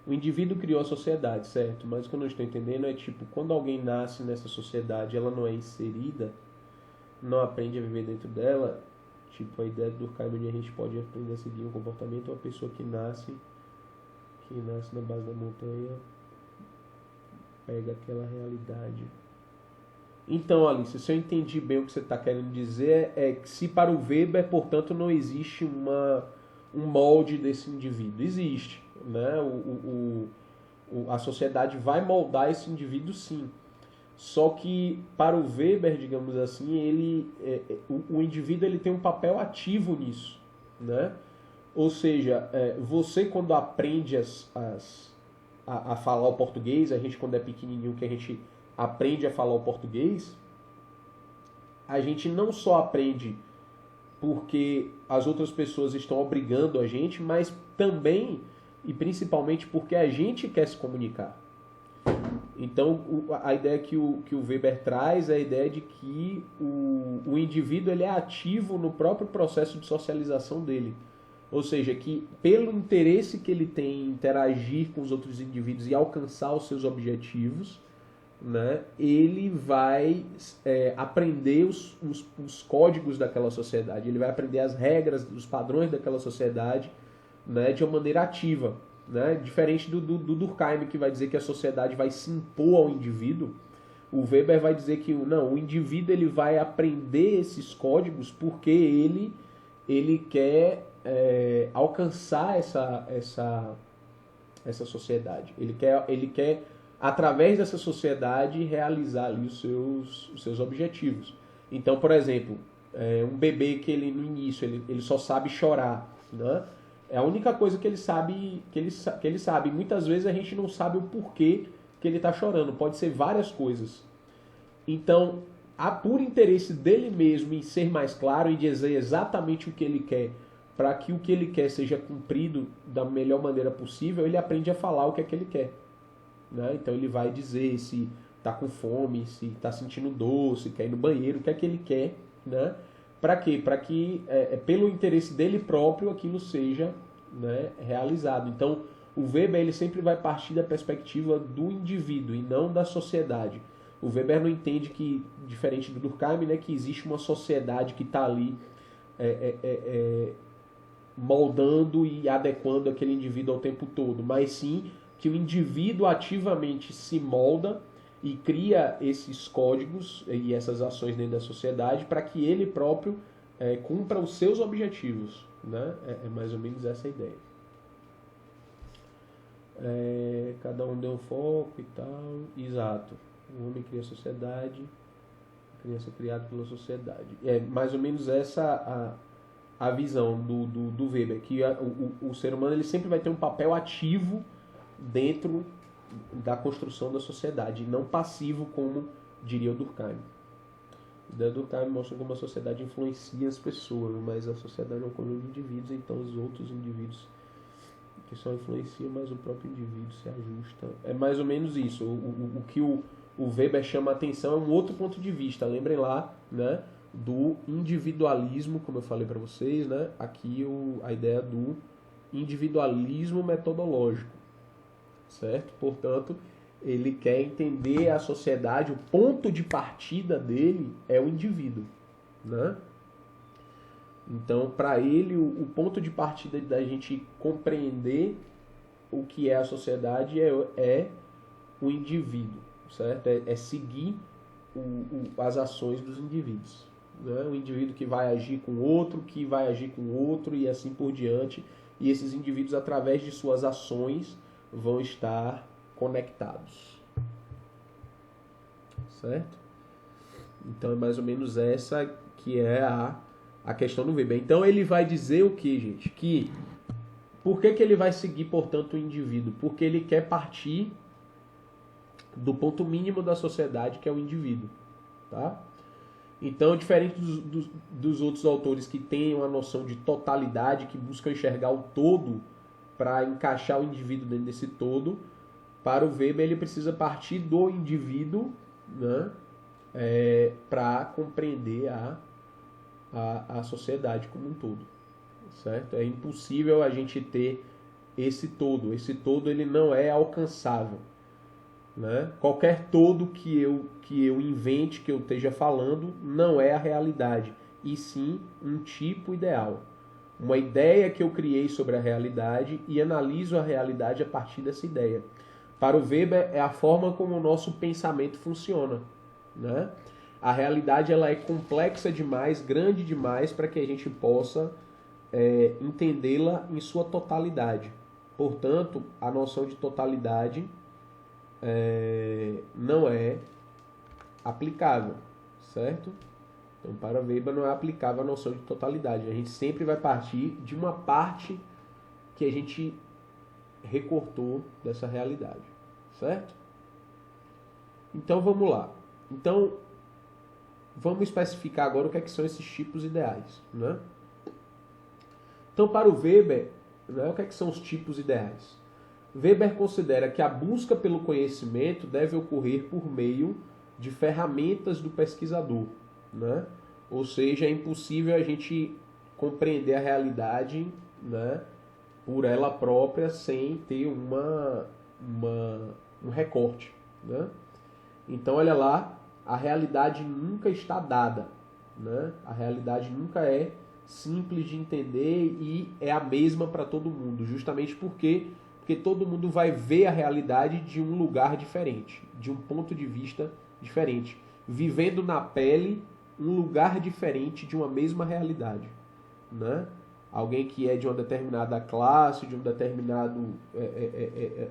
O indivíduo criou a sociedade, certo? Mas o que eu não estou entendendo é, tipo, quando alguém nasce nessa sociedade, ela não é inserida, não aprende a viver dentro dela. Tipo, a ideia do Durkheim, a gente pode aprender a seguir um comportamento, uma pessoa que nasce na base da montanha, pega aquela realidade. Então, Alice, se eu entendi bem o que você está querendo dizer, é que se para o Weber, portanto, não existe um molde desse indivíduo. Existe, né? A sociedade vai moldar esse indivíduo, sim. Só que para o Weber, digamos assim, o indivíduo ele tem um papel ativo nisso, né? Ou seja, você quando aprende a falar o português, a gente quando é pequenininho que a gente aprende a falar o português, a gente não só aprende porque as outras pessoas estão obrigando a gente, mas também e principalmente porque a gente quer se comunicar. Então, a ideia que o Weber traz é a ideia de que o indivíduo ele é ativo no próprio processo de socialização dele. Ou seja, que pelo interesse que ele tem em interagir com os outros indivíduos e alcançar os seus objetivos, né, ele vai aprender os códigos daquela sociedade, ele vai aprender as regras, os padrões daquela sociedade, né, de uma maneira ativa. Né? Diferente do Durkheim, que vai dizer que a sociedade vai se impor ao indivíduo, o Weber vai dizer que o indivíduo ele vai aprender esses códigos porque ele quer alcançar essa sociedade. Ele quer, através dessa sociedade, realizar ali os seus objetivos. Então, por exemplo, um bebê que ele no início ele só sabe chorar, né? É a única coisa que ele sabe, que ele sabe. Muitas vezes a gente não sabe o porquê que ele está chorando. Pode ser várias coisas. Então, por interesse dele mesmo em ser mais claro e dizer exatamente o que ele quer, para que o que ele quer seja cumprido da melhor maneira possível, ele aprende a falar o que é que ele quer. Né? Então ele vai dizer se está com fome, se está sentindo dor, se quer ir no banheiro, o que é que ele quer, né? Para quê? Para que, pelo interesse dele próprio, aquilo seja, né, realizado. Então, o Weber ele sempre vai partir da perspectiva do indivíduo e não da sociedade. O Weber não entende que, diferente do Durkheim, né, que existe uma sociedade que está ali moldando e adequando aquele indivíduo ao tempo todo, mas sim que o indivíduo ativamente se molda e cria esses códigos e essas ações dentro da sociedade para que ele próprio cumpra os seus objetivos. Né? É mais ou menos essa a ideia. Cada um deu um foco e tal. Exato. O homem cria a sociedade, a criança é criada pela sociedade. É mais ou menos essa a visão do Weber, que o ser humano ele sempre vai ter um papel ativo dentro da construção da sociedade, e não passivo, como diria o Durkheim. A ideia do Durkheim mostra como a sociedade influencia as pessoas, mas a sociedade é um conjunto de indivíduos, então os outros indivíduos que só influenciam, mas o próprio indivíduo se ajusta. É mais ou menos isso. O que o Weber chama a atenção é um outro ponto de vista. Lembrem lá, né, do individualismo, como eu falei para vocês, né? Aqui a ideia do individualismo metodológico. Certo? Portanto, ele quer entender a sociedade, o ponto de partida dele é o indivíduo, né? Então, para ele, o ponto de partida da gente compreender o que é a sociedade é o indivíduo, certo? É seguir as ações dos indivíduos. Né? O indivíduo que vai agir com outro, que vai agir com outro e assim por diante. E esses indivíduos, através de suas ações, vão estar conectados. Certo? Então é mais ou menos essa que é a questão do Weber. Então ele vai dizer o que, gente? Que por que ele vai seguir, portanto, o indivíduo? Porque ele quer partir do ponto mínimo da sociedade, que é o indivíduo. Tá? Então, diferente dos outros autores que têm uma noção de totalidade, que buscam enxergar o todo para encaixar o indivíduo dentro desse todo, para o Weber ele precisa partir do indivíduo, né, para compreender a sociedade como um todo. Certo? É impossível a gente ter esse todo. Esse todo ele não é alcançável. Né? Qualquer todo que eu invente, que eu esteja falando, não é a realidade, e sim um tipo ideal. Uma ideia que eu criei sobre a realidade e analiso a realidade a partir dessa ideia. Para o Weber, é a forma como o nosso pensamento funciona. Né? A realidade ela é complexa demais, grande demais, para que a gente possa entendê-la em sua totalidade. Portanto, a noção de totalidade não é aplicável, certo? Então, para Weber não é aplicável a noção de totalidade. A gente sempre vai partir de uma parte que a gente recortou dessa realidade, certo? Então, vamos lá. Então, vamos especificar agora o que são esses tipos ideais, né? Então, para o Weber, né, o que são os tipos ideais? Weber considera que a busca pelo conhecimento deve ocorrer por meio de ferramentas do pesquisador. Né? Ou seja, é impossível a gente compreender a realidade, né, por ela própria sem ter um recorte. Né? Então, olha lá, a realidade nunca está dada. Né? A realidade nunca é simples de entender e é a mesma para todo mundo, justamente porque todo mundo vai ver a realidade de um lugar diferente, de um ponto de vista diferente, vivendo na pele um lugar diferente de uma mesma realidade. Né? Alguém que é de uma determinada classe, de um determinado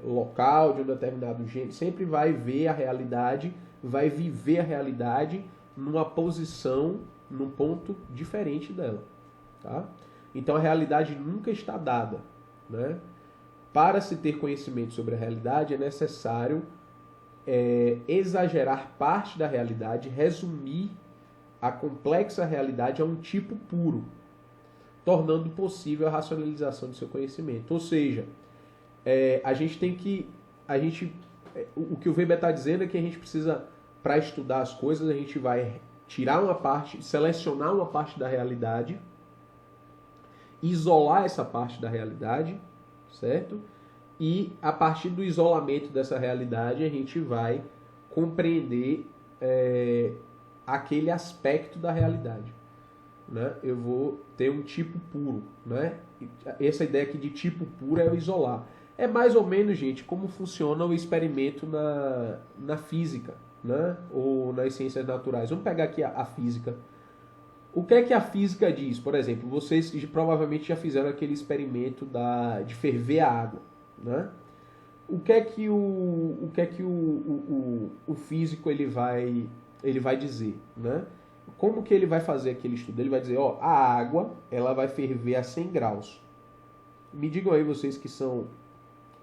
local, de um determinado gênero, sempre vai ver a realidade, vai viver a realidade numa posição, num ponto diferente dela. Tá? Então a realidade nunca está dada. Né? Para se ter conhecimento sobre a realidade, é necessário exagerar parte da realidade, resumir a complexa realidade a um tipo puro, tornando possível a racionalização do seu conhecimento. Ou seja, a gente tem que... o que o Weber está dizendo é que a gente precisa, para estudar as coisas, a gente vai tirar uma parte, selecionar uma parte da realidade, isolar essa parte da realidade, certo? E a partir do isolamento dessa realidade a gente vai compreender aquele aspecto da realidade. Né? Eu vou ter um tipo puro. Né? Essa ideia aqui de tipo puro é o isolar. É mais ou menos, gente, como funciona o experimento na física, né? Ou nas ciências naturais. Vamos pegar aqui a física. O que é que a física diz? Por exemplo, vocês provavelmente já fizeram aquele experimento de ferver a água. Né? O que é que o físico ele vai dizer? Né? Como que ele vai fazer aquele estudo? Ele vai dizer, ó, a água ela vai ferver a 100 graus. Me digam aí vocês que são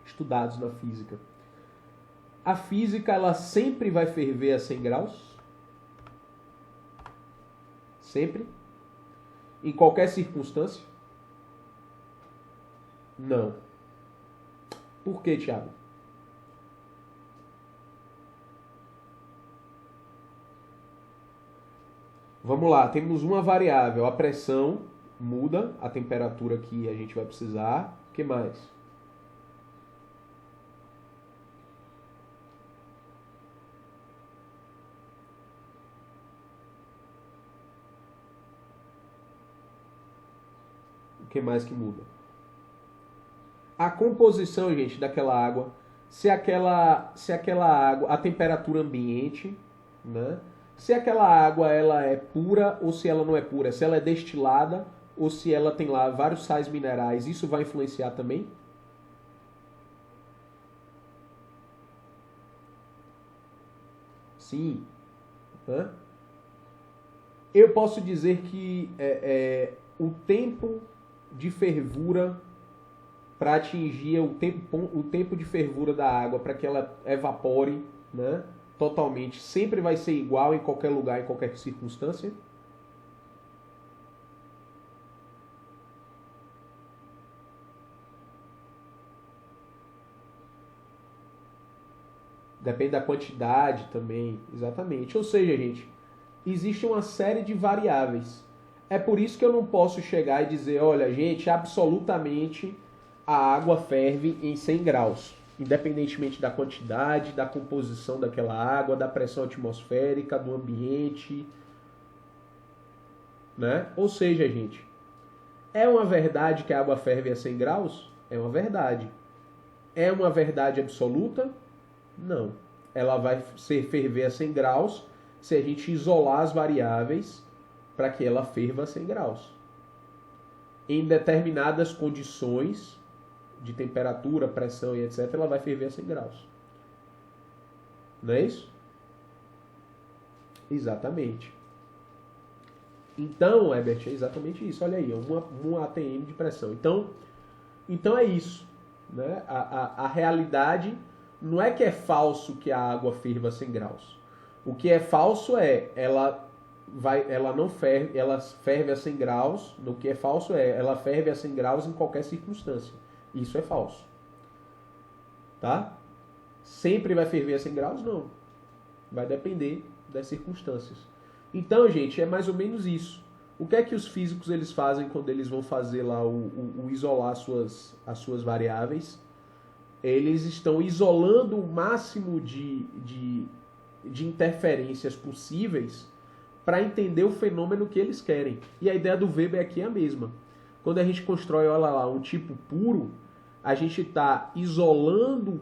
estudados na física. A física ela sempre vai ferver a 100 graus? Sempre? Em qualquer circunstância? Não. Por quê, Thiago? Vamos lá, temos uma variável. A pressão muda, a temperatura que a gente vai precisar. O que mais? O que mais que muda? a composição, gente, daquela água, se aquela água, a temperatura ambiente, né? Se aquela água ela é pura ou se ela não é pura, se ela é destilada ou se ela tem lá vários sais minerais, isso vai influenciar também? Sim. Né? Eu posso dizer que o tempo de fervura para atingir o tempo de fervura da água para que ela evapore, né, totalmente, sempre vai ser igual em qualquer lugar, em qualquer circunstância? Depende da quantidade também, exatamente. Ou seja, gente, existe uma série de variáveis. É por isso que eu não posso chegar e dizer, olha, gente, absolutamente a água ferve em 100 graus, independentemente da quantidade, da composição daquela água, da pressão atmosférica, do ambiente, né? Ou seja, gente, é uma verdade que a água ferve a 100 graus? É uma verdade. É uma verdade absoluta? Não. Ela vai ferver a 100 graus se a gente isolar as variáveis para que ela ferva a 100 graus. Em determinadas condições de temperatura, pressão e etc., ela vai ferver a 100 graus. Não é isso? Exatamente. Então, Herbert, é exatamente isso. Olha aí, uma ATM de pressão. Então é isso. Né? A realidade não é que é falso que a água ferva a 100 graus. O que é falso é ela não ferve, ela ferve a 100 graus. O que é falso é ela ferve a 100 graus em qualquer circunstância. Isso é falso. Tá? Sempre vai ferver a 100 graus? Não. Vai depender das circunstâncias. Então, gente, é mais ou menos isso. O que é que os físicos eles fazem quando eles vão fazer lá o isolar as suas variáveis? Eles estão isolando o máximo de interferências possíveis para entender o fenômeno que eles querem. E a ideia do Weber aqui é a mesma. Quando a gente constrói, olha lá, um tipo puro, a gente está isolando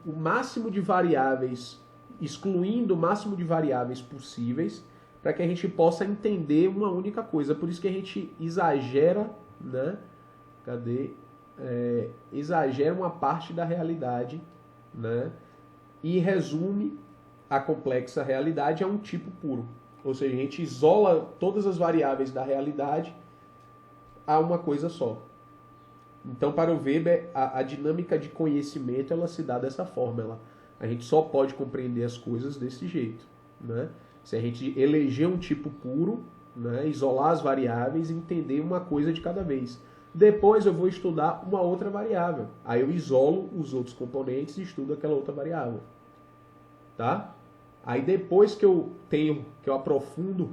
o máximo de variáveis, excluindo o máximo de variáveis possíveis, para que a gente possa entender uma única coisa. Por isso que a gente exagera, né? Exagera uma parte da realidade, né? E resume a complexa realidade a um tipo puro. Ou seja, a gente isola todas as variáveis da realidade a uma coisa só. Então, para o Weber, a dinâmica de conhecimento ela se dá dessa forma. A gente só pode compreender as coisas desse jeito, né? Se a gente eleger um tipo puro, né, isolar as variáveis e entender uma coisa de cada vez. Depois eu vou estudar uma outra variável. Aí eu isolo os outros componentes e estudo aquela outra variável. Tá? Aí depois que eu aprofundo...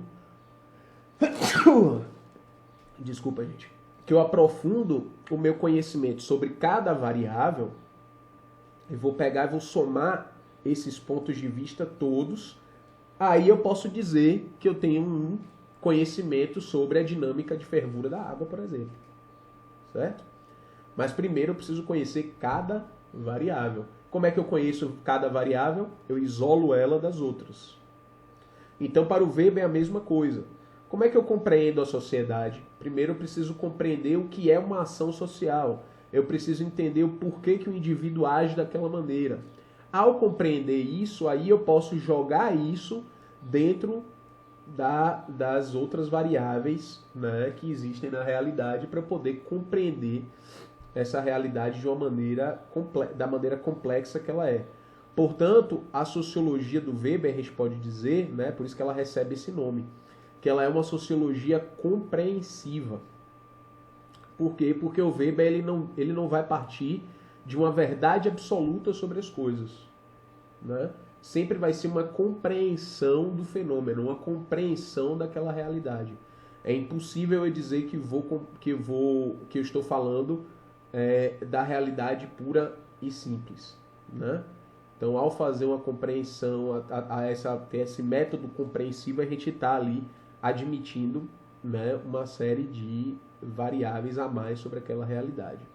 Desculpa, gente. Que eu aprofundo o meu conhecimento sobre cada variável, eu vou pegar e vou somar esses pontos de vista todos. Aí eu posso dizer que eu tenho um conhecimento sobre a dinâmica de fervura da água, por exemplo. Certo? Mas primeiro eu preciso conhecer cada variável. Como é que eu conheço cada variável? Eu isolo ela das outras. Então, para o Weber é a mesma coisa. Como é que eu compreendo a sociedade? Primeiro eu preciso compreender o que é uma ação social. Eu preciso entender o porquê que o indivíduo age daquela maneira. Ao compreender isso, aí eu posso jogar isso dentro das outras variáveis, né, que existem na realidade para poder compreender essa realidade de uma maneira da maneira complexa que ela é. Portanto, a sociologia do Weber, a gente pode dizer, né, por isso que ela recebe esse nome, que ela é uma sociologia compreensiva. Por quê? Porque o Weber ele não vai partir de uma verdade absoluta sobre as coisas, né? Sempre vai ser uma compreensão do fenômeno, uma compreensão daquela realidade. É impossível eu dizer que eu estou falando da realidade pura e simples, né? Então, ao fazer uma compreensão, ter esse método compreensivo, a gente está ali admitindo, né, uma série de variáveis a mais sobre aquela realidade.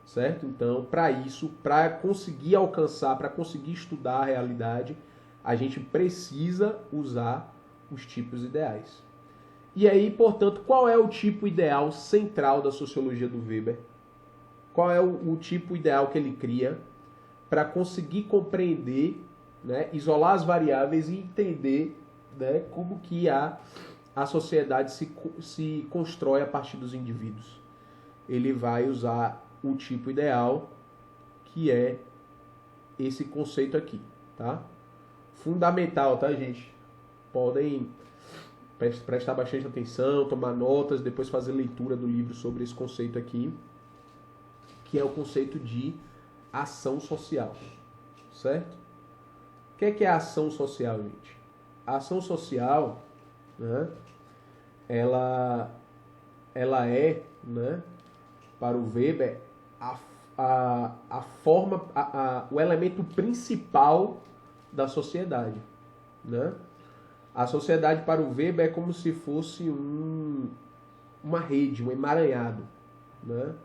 certo? Então, para isso, para conseguir alcançar, para conseguir estudar a realidade, a gente precisa usar os tipos ideais. E aí, portanto, qual é o tipo ideal central da sociologia do Weber? Qual é o tipo ideal que ele cria para conseguir compreender, né, isolar as variáveis e entender, né, como que a sociedade se constrói a partir dos indivíduos? Ele vai usar o tipo ideal, que é esse conceito aqui, tá? Fundamental, tá, gente? Podem prestar bastante atenção, tomar notas, depois fazer leitura do livro sobre esse conceito aqui, que é o conceito de ação social, certo? O que é a ação social, gente? A ação social, né, ela é, né, para o Weber, a forma, o elemento principal da sociedade, né? A sociedade para o Weber é como se fosse uma rede, um emaranhado, né?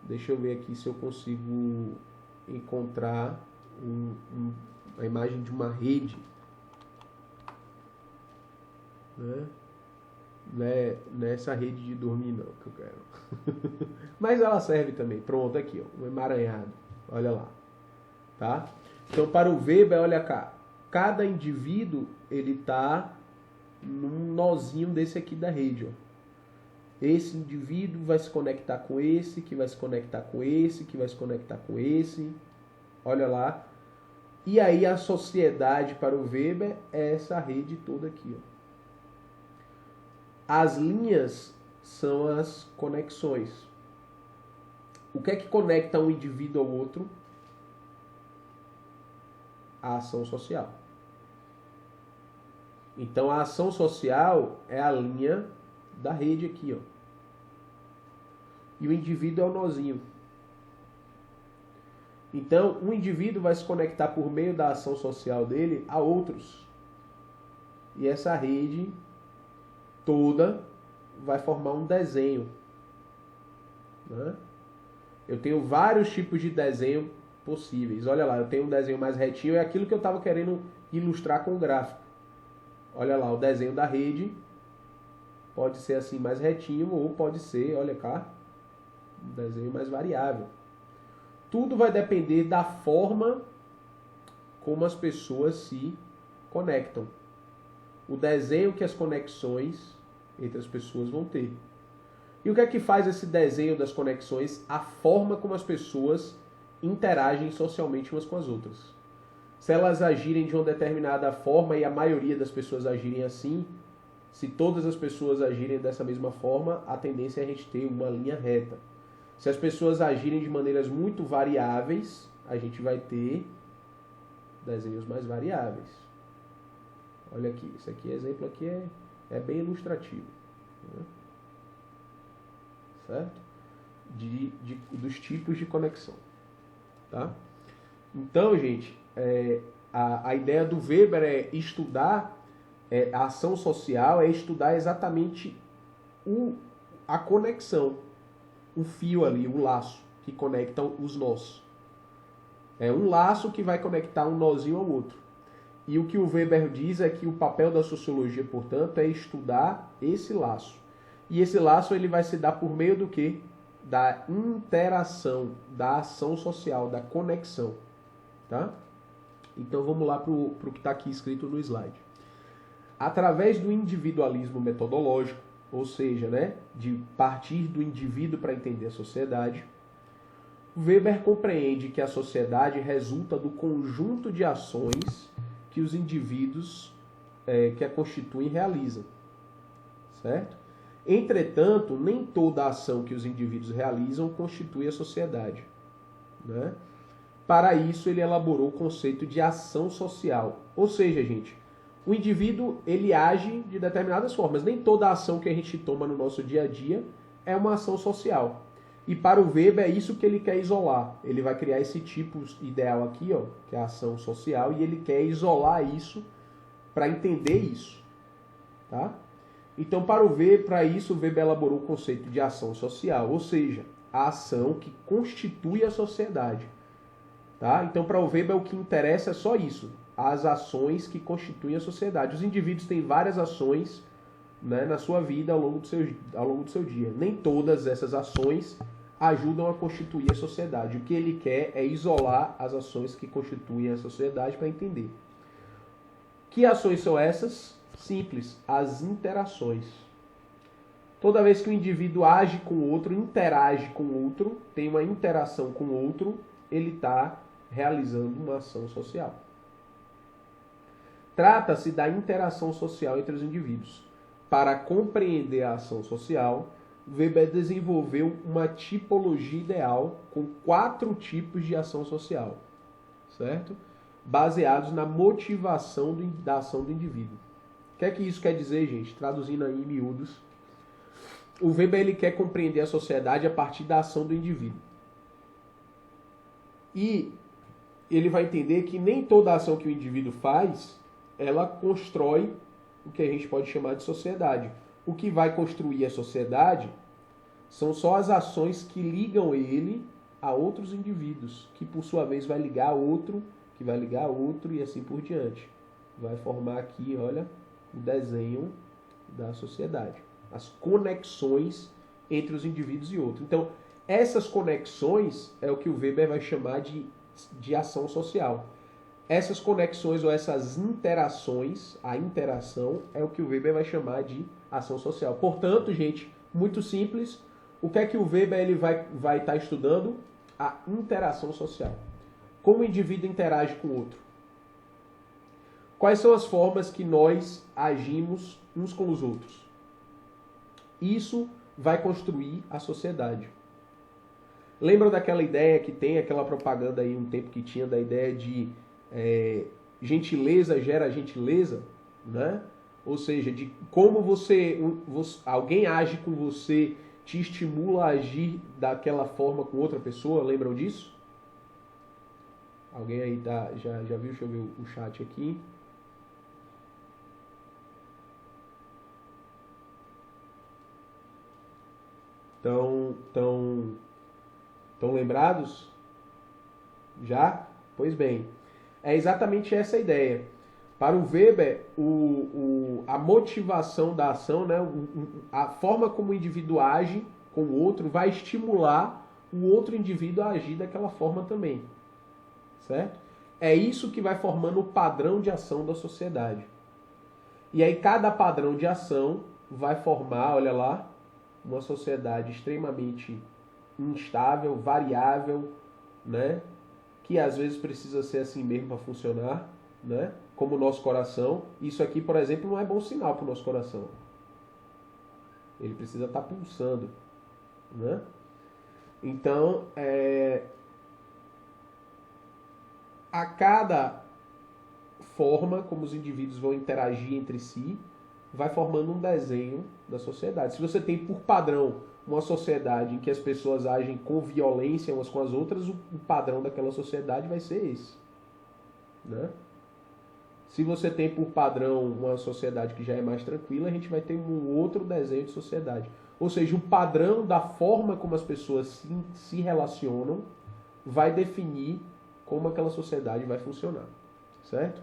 Deixa eu ver aqui se eu consigo encontrar a imagem de uma rede, né? Não é essa rede de dormir não que eu quero. Mas ela serve também. Pronto, aqui, ó, um emaranhado. Olha lá. Tá? Então, para o Weber, olha cá. Cada indivíduo, ele tá num nozinho desse aqui da rede, ó. Esse indivíduo vai se conectar com esse, que vai se conectar com esse, que vai se conectar com esse. Olha lá. E aí a sociedade para o Weber é essa rede toda aqui, ó. As linhas são as conexões. O que é que conecta um indivíduo ao outro? A ação social. Então a ação social é a linha da rede aqui, ó. E o indivíduo é o nozinho. Então, o indivíduo vai se conectar por meio da ação social dele a outros. E essa rede toda vai formar um desenho, né? Eu tenho vários tipos de desenho possíveis. Olha lá, eu tenho um desenho mais retinho, é aquilo que eu estava querendo ilustrar com o gráfico. Olha lá, o desenho da rede pode ser assim mais retinho ou pode ser, olha cá, um desenho mais variável. Tudo vai depender da forma como as pessoas se conectam. O desenho que as conexões entre as pessoas vão ter. E o que é que faz esse desenho das conexões? A forma como as pessoas interagem socialmente umas com as outras. Se elas agirem de uma determinada forma e a maioria das pessoas agirem assim, se todas as pessoas agirem dessa mesma forma, a tendência é a gente ter uma linha reta. Se as pessoas agirem de maneiras muito variáveis, a gente vai ter desenhos mais variáveis. Olha aqui, esse aqui, exemplo aqui é bem ilustrativo, né? Certo? Dos tipos de conexão. Tá? Então, gente, a ideia do Weber é estudar a ação social, é estudar exatamente a conexão, o fio ali, o laço que conecta os nós. É um laço que vai conectar um nozinho ao outro. E o que o Weber diz é que o papel da sociologia, portanto, é estudar esse laço. E esse laço ele vai se dar por meio do quê? Da interação, da ação social, da conexão. Tá? Então vamos lá para o que está aqui escrito no slide. Através do individualismo metodológico, ou seja, né, de partir do indivíduo para entender a sociedade, Weber compreende que a sociedade resulta do conjunto de ações que os indivíduos que a constituem realizam. Certo? Entretanto, nem toda ação que os indivíduos realizam constitui a sociedade, né? Para isso, ele elaborou o conceito de ação social. Ou seja, gente, o indivíduo ele age de determinadas formas. Nem toda ação que a gente toma no nosso dia a dia é uma ação social. E para o Weber é isso que ele quer isolar. Ele vai criar esse tipo ideal aqui, ó, que é a ação social, e ele quer isolar isso para entender isso. Tá? Então, para isso, o Weber elaborou o conceito de ação social. Ou seja, a ação que constitui a sociedade. Tá? Então, para o Weber, o que interessa é só isso, as ações que constituem a sociedade. Os indivíduos têm várias ações, né, na sua vida ao longo do seu dia. Nem todas essas ações ajudam a constituir a sociedade. O que ele quer é isolar as ações que constituem a sociedade para entender. Que ações são essas? Simples, as interações. Toda vez que o indivíduo age com o outro, interage com o outro, tem uma interação com o outro, ele está realizando uma ação social. Trata-se da interação social entre os indivíduos. Para compreender a ação social, Weber desenvolveu uma tipologia ideal com 4 tipos de ação social, certo? Baseados na motivação da ação do indivíduo. O que é que isso quer dizer, gente? Traduzindo aí em miúdos, o Weber ele quer compreender a sociedade a partir da ação do indivíduo. E ele vai entender que nem toda ação que o indivíduo faz, ela constrói o que a gente pode chamar de sociedade. O que vai construir a sociedade são só as ações que ligam ele a outros indivíduos, que por sua vez vai ligar outro, que vai ligar outro e assim por diante. Vai formar aqui, olha, o desenho da sociedade. As conexões entre os indivíduos e outros. Então, essas conexões é o que o Weber vai chamar de ação social. Essas conexões ou essas interações, a interação, é o que o Weber vai chamar de ação social. Portanto, gente, muito simples, o que é que o Weber ele vai estar estudando? A interação social. Como o indivíduo interage com o outro. Quais são as formas que nós agimos uns com os outros? Isso vai construir a sociedade. Lembram daquela ideia que tem, aquela propaganda aí um tempo que tinha, da ideia de gentileza gera gentileza, né? Ou seja, de como alguém age com você, te estimula a agir daquela forma com outra pessoa, lembram disso? Alguém aí já viu? Deixa eu ver o chat aqui. Estão lembrados? Já? Pois bem, é exatamente essa a ideia. Para o Weber, a motivação da ação, né, a forma como o indivíduo age com o outro, vai estimular o outro indivíduo a agir daquela forma também. Certo? É isso que vai formando o padrão de ação da sociedade. E aí cada padrão de ação vai formar, olha lá, uma sociedade extremamente instável, variável, né? Que às vezes precisa ser assim mesmo para funcionar, né? Como o nosso coração. Isso aqui, por exemplo, não é bom sinal para o nosso coração. Ele precisa estar pulsando, né? Então, a cada forma como os indivíduos vão interagir entre si, vai formando um desenho da sociedade. Se você tem por padrão uma sociedade em que as pessoas agem com violência umas com as outras, o padrão daquela sociedade vai ser esse, né? Se você tem por padrão uma sociedade que já é mais tranquila, a gente vai ter um outro desenho de sociedade. Ou seja, o padrão da forma como as pessoas se relacionam vai definir como aquela sociedade vai funcionar, certo?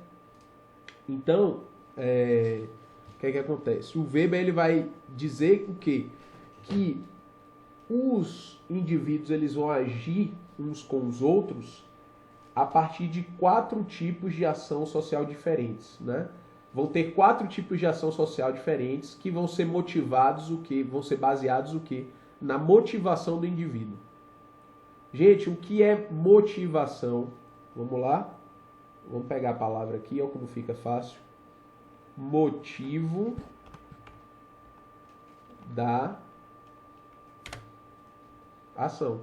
Então, o que é que acontece? O Weber ele vai dizer o quê? Que os indivíduos eles vão agir uns com os outros a partir de 4 tipos de ação social diferentes, né? Vão ter 4 tipos de ação social diferentes que vão ser motivados o quê? Vão ser baseados o quê? Na motivação do indivíduo. Gente, o que é motivação? Vamos lá? Vamos pegar a palavra aqui, olha como fica fácil. Motivo da ação.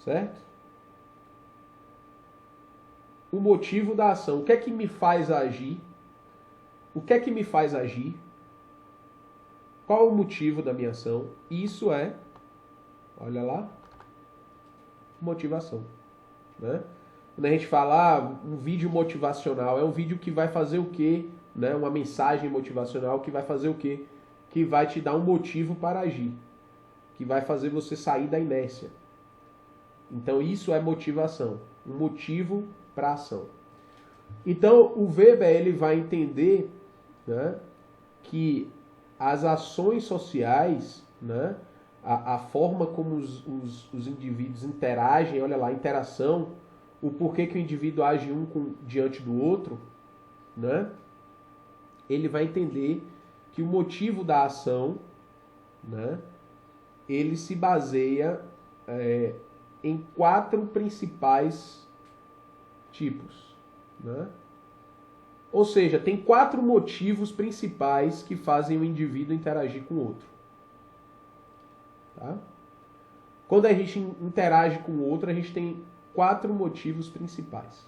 Certo? O motivo da ação. O que é que me faz agir? O que é que me faz agir? Qual é o motivo da minha ação? Isso é, olha lá, motivação, né? Quando a gente fala um vídeo motivacional, é um vídeo que vai fazer o quê? né? Uma mensagem motivacional que vai fazer o quê? Que vai te dar um motivo para agir, que vai fazer você sair da inércia. Então isso é motivação, um motivo para ação. Então o Weber ele vai entender, né, que as ações sociais, né, a forma como os indivíduos interagem, olha lá, interação, o porquê que o indivíduo age diante do outro, né, ele vai entender que o motivo da ação, né, ele se baseia em 4 principais tipos, né? Ou seja, tem 4 motivos principais que fazem o indivíduo interagir com o outro. Tá? Quando a gente interage com o outro, a gente tem 4 motivos principais.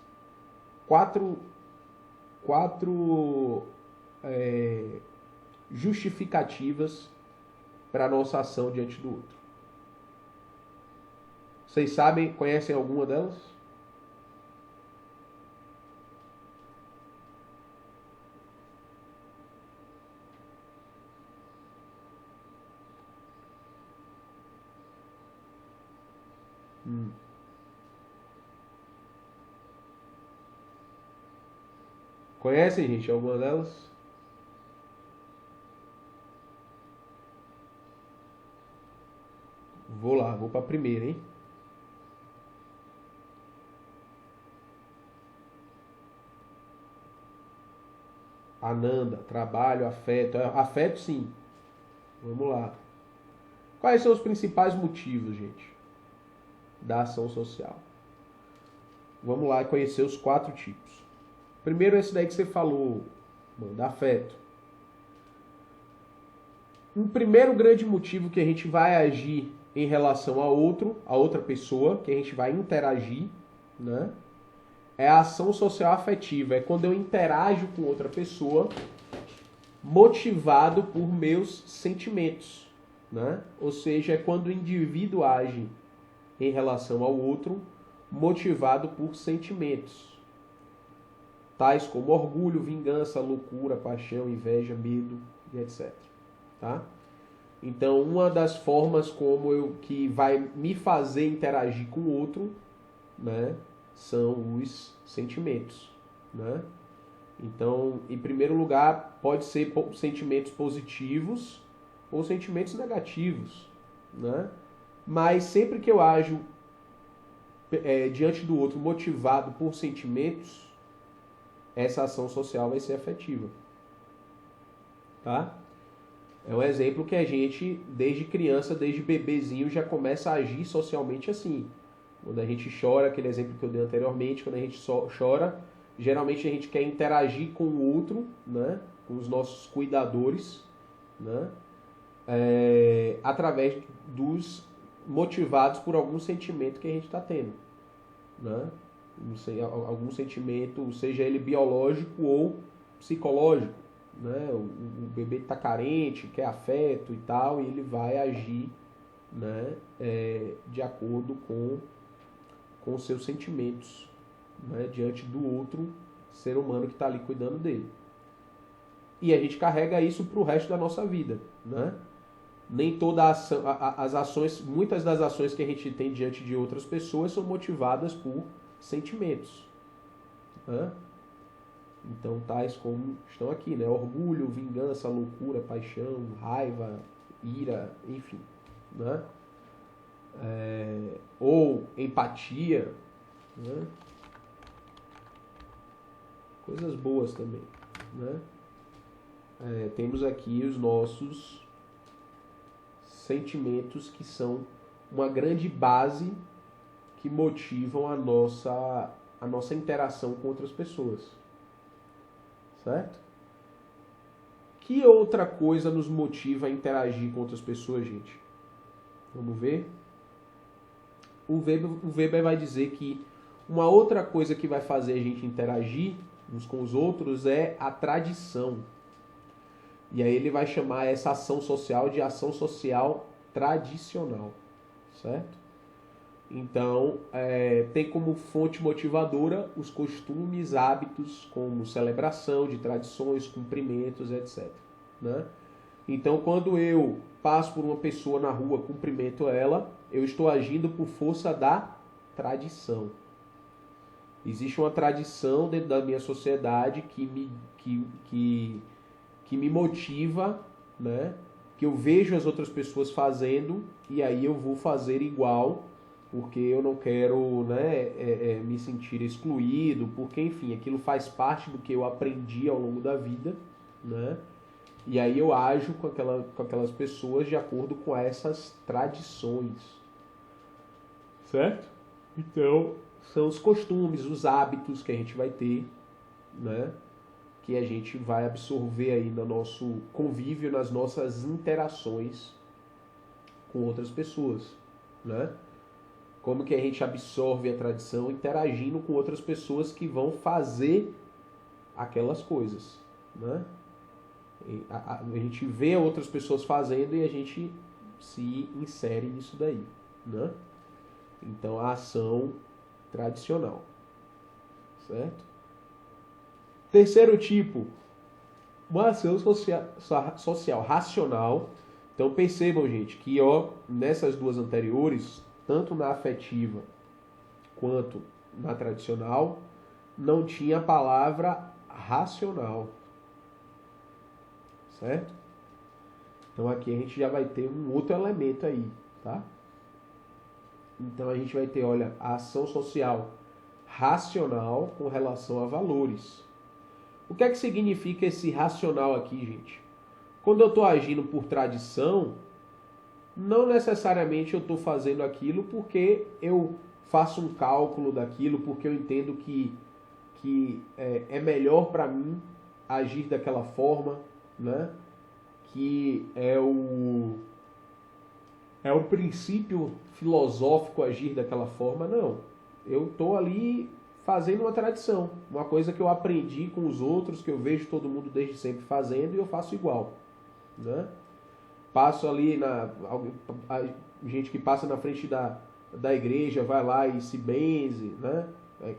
4 justificativas para a nossa ação diante do outro. Vocês sabem, conhecem alguma delas? Conhecem, gente, alguma delas? Vou para a primeira, hein? Ananda, trabalho, afeto. Afeto, sim. Vamos lá. Quais são os principais motivos, gente, da ação social? Vamos lá conhecer os 4 tipos. Primeiro, esse daí que você falou, mano, afeto. Um primeiro grande motivo que a gente vai agir em relação a outra pessoa, que a gente vai interagir, né? É a ação social afetiva. É quando eu interajo com outra pessoa motivado por meus sentimentos, né? Ou seja, é quando o indivíduo age em relação ao outro motivado por sentimentos, tais como orgulho, vingança, loucura, paixão, inveja, medo e etc. Tá? Então, uma das formas que vai me fazer interagir com o outro, né, são os sentimentos, né? Então, em primeiro lugar, pode ser sentimentos positivos ou sentimentos negativos, né? Mas sempre que eu ajo diante do outro motivado por sentimentos, essa ação social vai ser afetiva. Tá? É um exemplo que a gente, desde criança, desde bebezinho, já começa a agir socialmente assim. Quando a gente chora, aquele exemplo que eu dei anteriormente, quando a gente chora, geralmente a gente quer interagir com o outro, né? Com os nossos cuidadores, né? Através dos motivados por algum sentimento que a gente está tendo, né? Algum sentimento, seja ele biológico ou psicológico, né? O bebê está carente, quer afeto e tal, e ele vai agir, né? De acordo com os seus sentimentos, né? Diante do outro ser humano que está ali cuidando dele. E a gente carrega isso para o resto da nossa vida, né? Nem todas as ações, muitas das ações que a gente tem diante de outras pessoas são motivadas por sentimentos, né? Então, tais como estão aqui, né? Orgulho, vingança, loucura, paixão, raiva, ira, enfim, né? Ou empatia, né? Coisas boas também, né? Temos aqui os nossos sentimentos que são uma grande base que motivam a nossa interação com outras pessoas. Certo? Que outra coisa nos motiva a interagir com outras pessoas, gente? Vamos ver? O Weber vai dizer que uma outra coisa que vai fazer a gente interagir uns com os outros é a tradição. E aí ele vai chamar essa ação social de ação social tradicional. Certo? Então, tem como fonte motivadora os costumes, hábitos, como celebração de tradições, cumprimentos, etc. Né? Então, quando eu passo por uma pessoa na rua, cumprimento ela, eu estou agindo por força da tradição. Existe uma tradição dentro da minha sociedade que me motiva, né? Que eu vejo as outras pessoas fazendo e aí eu vou fazer igual, porque eu não quero, né, me sentir excluído, porque, enfim, aquilo faz parte do que eu aprendi ao longo da vida, né? E aí eu ajo com aquelas pessoas de acordo com essas tradições, certo? Então, são os costumes, os hábitos que a gente vai ter, né? Que a gente vai absorver aí no nosso convívio, nas nossas interações com outras pessoas, né? Como que a gente absorve a tradição interagindo com outras pessoas que vão fazer aquelas coisas, né? A gente vê outras pessoas fazendo e a gente se insere nisso daí, né? Então, a ação tradicional, certo? Terceiro tipo, uma ação social racional. Então percebam, gente, que nessas duas anteriores, tanto na afetiva quanto na tradicional, não tinha a palavra racional, certo? Então aqui a gente já vai ter um outro elemento aí, tá? Então a gente vai ter, olha, a ação social racional com relação a valores. O que é que significa esse racional aqui, gente? Quando eu estou agindo por tradição, não necessariamente eu estou fazendo aquilo porque eu faço um cálculo daquilo, porque eu entendo que é melhor para mim agir daquela forma, né? Que é o princípio filosófico agir daquela forma. Não, eu estou ali fazendo uma tradição, uma coisa que eu aprendi com os outros, que eu vejo todo mundo desde sempre fazendo e eu faço igual, né? Passo ali a gente que passa na frente da igreja vai lá e se benze, né?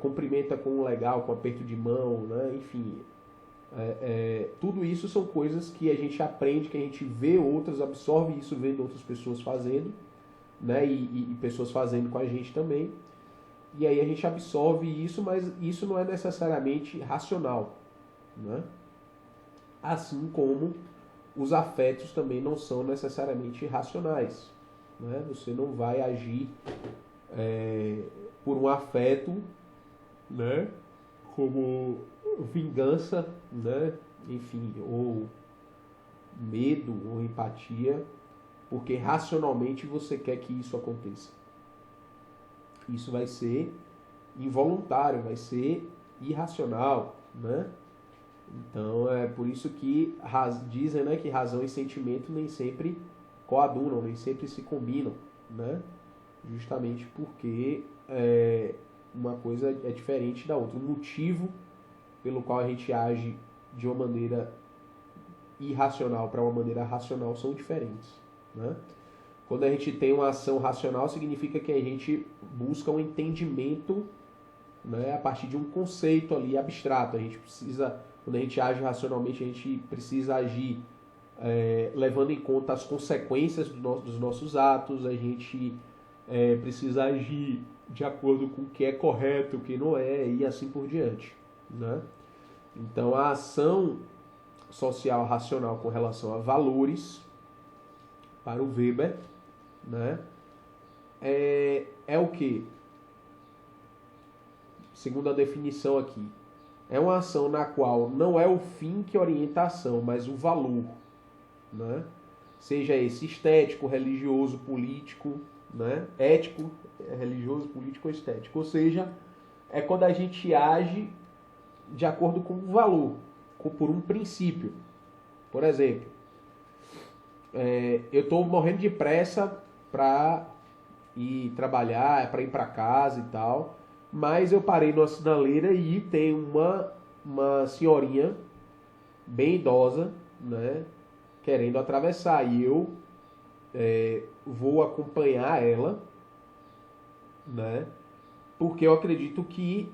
Cumprimenta com um legal, com um aperto de mão, né? Enfim, tudo isso são coisas que a gente aprende, que a gente vê outras, absorve isso vendo outras pessoas fazendo, né? E pessoas fazendo com a gente também. E aí a gente absorve isso, mas isso não é necessariamente racional, né? Assim como os afetos também não são necessariamente racionais, né? Você não vai agir por um afeto, né? Como vingança, né? Enfim, ou medo, ou empatia, porque racionalmente você quer que isso aconteça. Isso vai ser involuntário, vai ser irracional, né? Então é por isso que dizem, né, que razão e sentimento nem sempre coadunam, nem sempre se combinam, né? Justamente porque uma coisa é diferente da outra. O motivo pelo qual a gente age de uma maneira irracional para uma maneira racional são diferentes, né? Quando a gente tem uma ação racional, significa que a gente busca um entendimento, né, a partir de um conceito ali abstrato. A gente precisa, quando a gente age racionalmente, a gente precisa agir levando em conta as consequências dos nossos atos, a gente precisa agir de acordo com o que é correto, o que não é, e assim por diante, né? Então, a ação social racional com relação a valores, para o Weber, né, é o que? Segundo a definição aqui, é uma ação na qual não é o fim que orienta a ação, mas o valor, né? Seja esse estético, religioso, político, né? Ético, religioso, político ou estético. Ou seja, é quando a gente age de acordo com o valor, por um princípio. Por exemplo, eu estou morrendo de pressa para ir trabalhar, para ir para casa e tal, mas eu parei numa sinaleira e tem uma senhorinha bem idosa, né, querendo atravessar, e eu vou acompanhar ela, né? Porque eu acredito que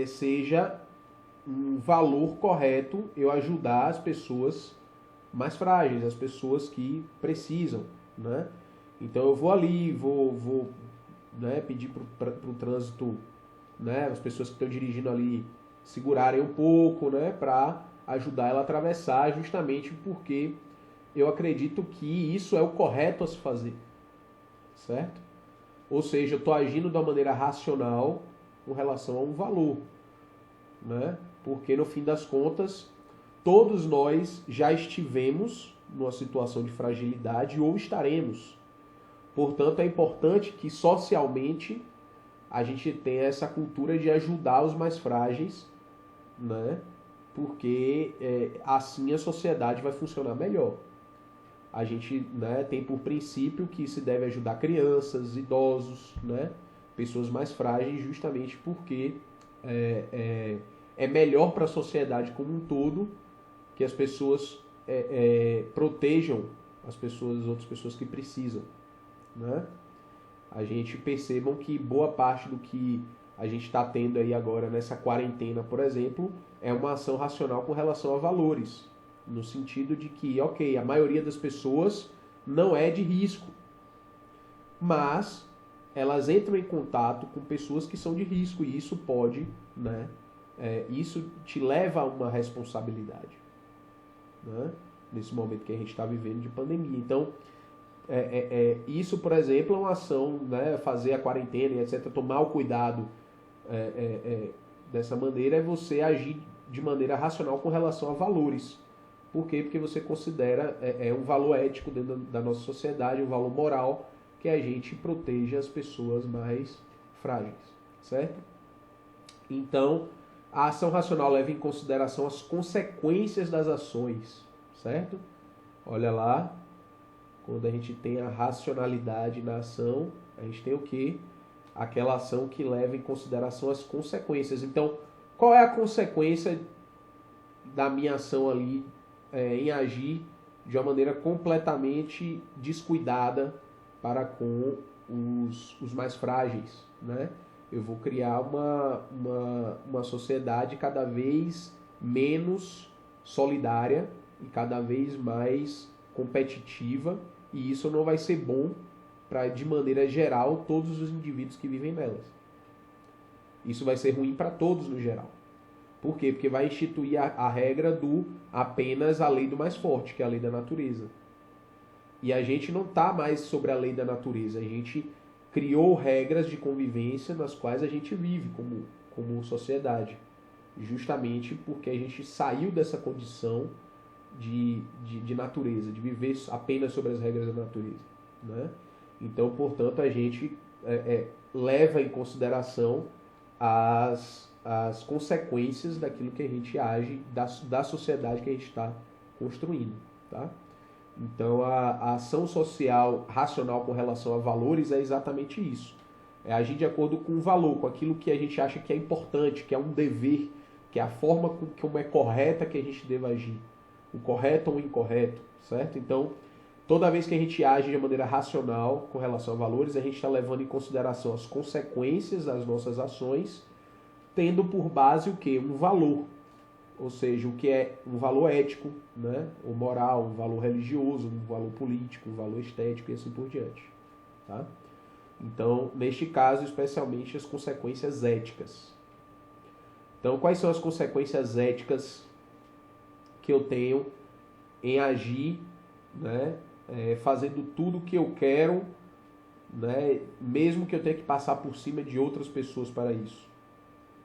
seja um valor correto eu ajudar as pessoas mais frágeis, as pessoas que precisam, né? Então eu vou ali, vou né, pedir para o trânsito, né, as pessoas que estão dirigindo ali segurarem um pouco, né, para ajudar ela a atravessar, justamente porque eu acredito que isso é o correto a se fazer, certo? Ou seja, eu estou agindo de uma maneira racional com relação a um valor, né? Porque no fim das contas, todos nós já estivemos numa situação de fragilidade ou estaremos. Portanto, é importante que socialmente a gente tenha essa cultura de ajudar os mais frágeis, né? Porque assim a sociedade vai funcionar melhor. A gente, né, tem por princípio que se deve ajudar crianças, idosos, né, pessoas mais frágeis, justamente porque é melhor para a sociedade como um todo que as pessoas protejam as outras pessoas que precisam, né? A gente percebam que boa parte do que a gente está tendo aí agora nessa quarentena, por exemplo, é uma ação racional com relação a valores. No sentido de que, ok, a maioria das pessoas não é de risco, mas elas entram em contato com pessoas que são de risco e isso pode, né? Isso te leva a uma responsabilidade, né? Nesse momento que a gente está vivendo de pandemia. Então, isso, por exemplo, é uma ação, né? Fazer a quarentena e etc., tomar o cuidado dessa maneira é você agir de maneira racional com relação a valores. Por quê? Porque você considera um valor ético dentro da nossa sociedade, um valor moral, que a gente proteja as pessoas mais frágeis, certo? Então, a ação racional leva em consideração as consequências das ações, certo? Olha lá, quando a gente tem a racionalidade na ação, a gente tem o quê? Aquela ação que leva em consideração as consequências. Então, qual é a consequência da minha ação ali em agir de uma maneira completamente descuidada para com os mais frágeis, né? Eu vou criar uma sociedade cada vez menos solidária e cada vez mais competitiva, e isso não vai ser bom para, de maneira geral, todos os indivíduos que vivem nelas. Isso vai ser ruim para todos no geral. Por quê? Porque vai instituir a regra do apenas a lei do mais forte, que é a lei da natureza. E a gente não está mais sobre a lei da natureza. A gente criou regras de convivência nas quais a gente vive como sociedade. Justamente porque a gente saiu dessa condição de natureza, de viver apenas sobre as regras da natureza, né? Então, portanto, a gente leva em consideração as consequências daquilo que a gente age, da sociedade que a gente está construindo, tá? Então, a ação social racional com relação a valores é exatamente isso. É agir de acordo com o valor, com aquilo que a gente acha que é importante, que é um dever, que é a forma como é correta que a gente deva agir. O correto ou o incorreto, certo? Então, toda vez que a gente age de maneira racional com relação a valores, a gente está levando em consideração as consequências das nossas ações, tendo por base o quê? Um valor. Ou seja, o que é um valor ético, né? Ou moral, um valor religioso, um valor político, um valor estético e assim por diante. Tá? Então, neste caso, especialmente as consequências éticas. Então, quais são as consequências éticas que eu tenho em agir, né? Fazendo tudo o que eu quero, né? Mesmo que eu tenha que passar por cima de outras pessoas para isso,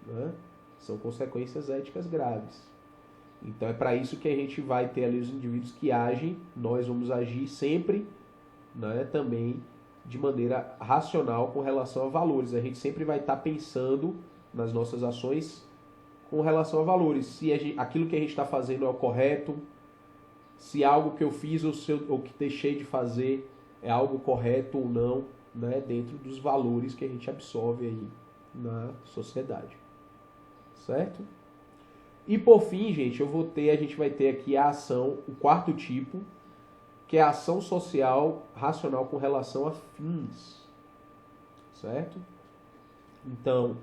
né? São consequências éticas graves. Então é para isso que a gente vai ter ali os indivíduos que agem, nós vamos agir sempre, né, também de maneira racional com relação a valores. A gente sempre vai estar pensando nas nossas ações com relação a valores. Se aquilo que a gente está fazendo é o correto, se algo que eu fiz ou que deixei de fazer é algo correto ou não, né, dentro dos valores que a gente absorve aí na sociedade. Certo? E por fim, gente, a gente vai ter aqui a ação, o quarto tipo, que é a ação social racional com relação a fins. Certo? Então,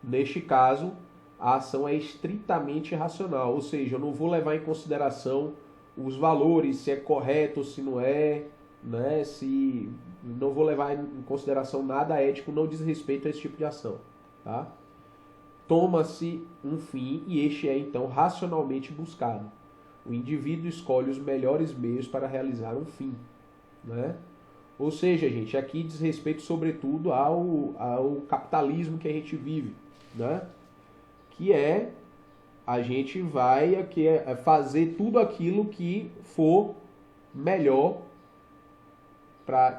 neste caso, a ação é estritamente racional, ou seja, eu não vou levar em consideração os valores, se é correto ou se não é, né? Se não vou levar em consideração nada ético, não diz respeito a esse tipo de ação, tá? Toma-se um fim e este é então racionalmente buscado. O indivíduo escolhe os melhores meios para realizar um fim, né? Ou seja, gente, aqui diz respeito sobretudo ao capitalismo que a gente vive, né? Que é a gente vai fazer tudo aquilo que for melhor,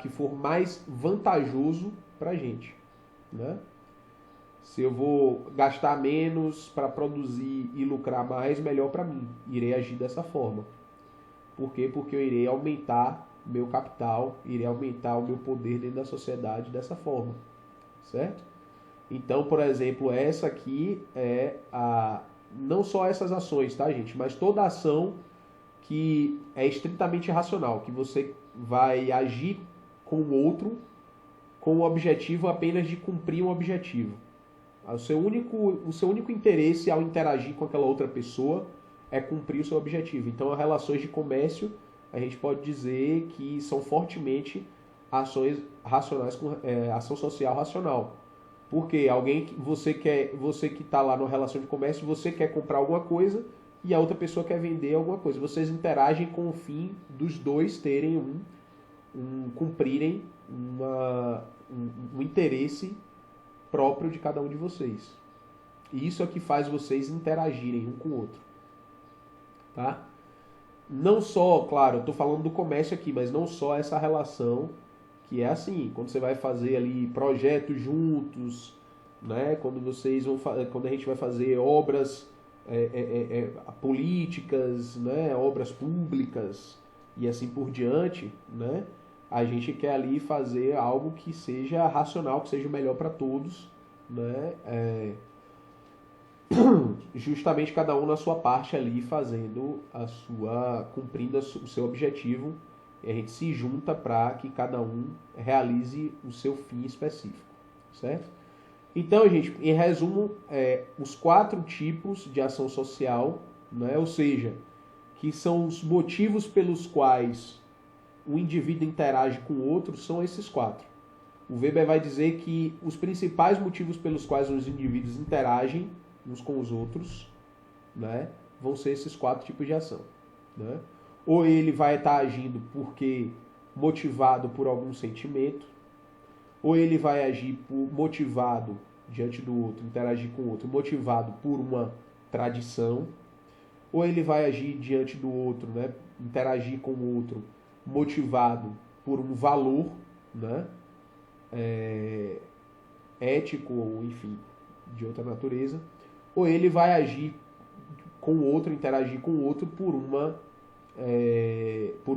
que for mais vantajoso para a gente, né? Se eu vou gastar menos para produzir e lucrar mais, melhor para mim. Irei agir dessa forma. Por quê? Porque eu irei aumentar meu capital, irei aumentar o meu poder dentro da sociedade dessa forma, certo? Então, por exemplo, essa aqui é não só essas ações, tá, gente? Mas toda ação que é estritamente racional, que você vai agir com o outro com o objetivo apenas de cumprir um objetivo. O seu único interesse ao interagir com aquela outra pessoa é cumprir o seu objetivo. Então, as relações de comércio, a gente pode dizer que são fortemente ações racionais, ação social racional. Porque você que está lá numa relação de comércio, você quer comprar alguma coisa e a outra pessoa quer vender alguma coisa. Vocês interagem com o fim dos dois terem cumprirem um interesse próprio de cada um de vocês. E isso é o que faz vocês interagirem um com o outro. Tá? Não só, claro, eu estou falando do comércio aqui, mas não só essa relação que é assim, quando você vai fazer ali projetos juntos, né? Quando a gente vai fazer obras políticas, né? Obras públicas e assim por diante, né? A gente quer ali fazer algo que seja racional, que seja o melhor para todos, né? Justamente cada um na sua parte ali cumprindo o seu objetivo, e a gente se junta para que cada um realize o seu fim específico, certo? Então, gente, em resumo, os 4 tipos de ação social, né? Ou seja, que são os motivos pelos quais o indivíduo interage com o outro, são esses 4. O Weber vai dizer que os principais motivos pelos quais os indivíduos interagem uns com os outros, né, vão ser esses 4 tipos de ação, né? Ou ele vai estar agindo porque motivado por algum sentimento, ou ele vai agir motivado diante do outro, interagir com o outro, motivado por uma tradição, ou ele vai agir diante do outro, né, interagir com o outro, motivado por um valor, né, ético ou, enfim, de outra natureza, ou ele vai agir com o outro, interagir com o outro por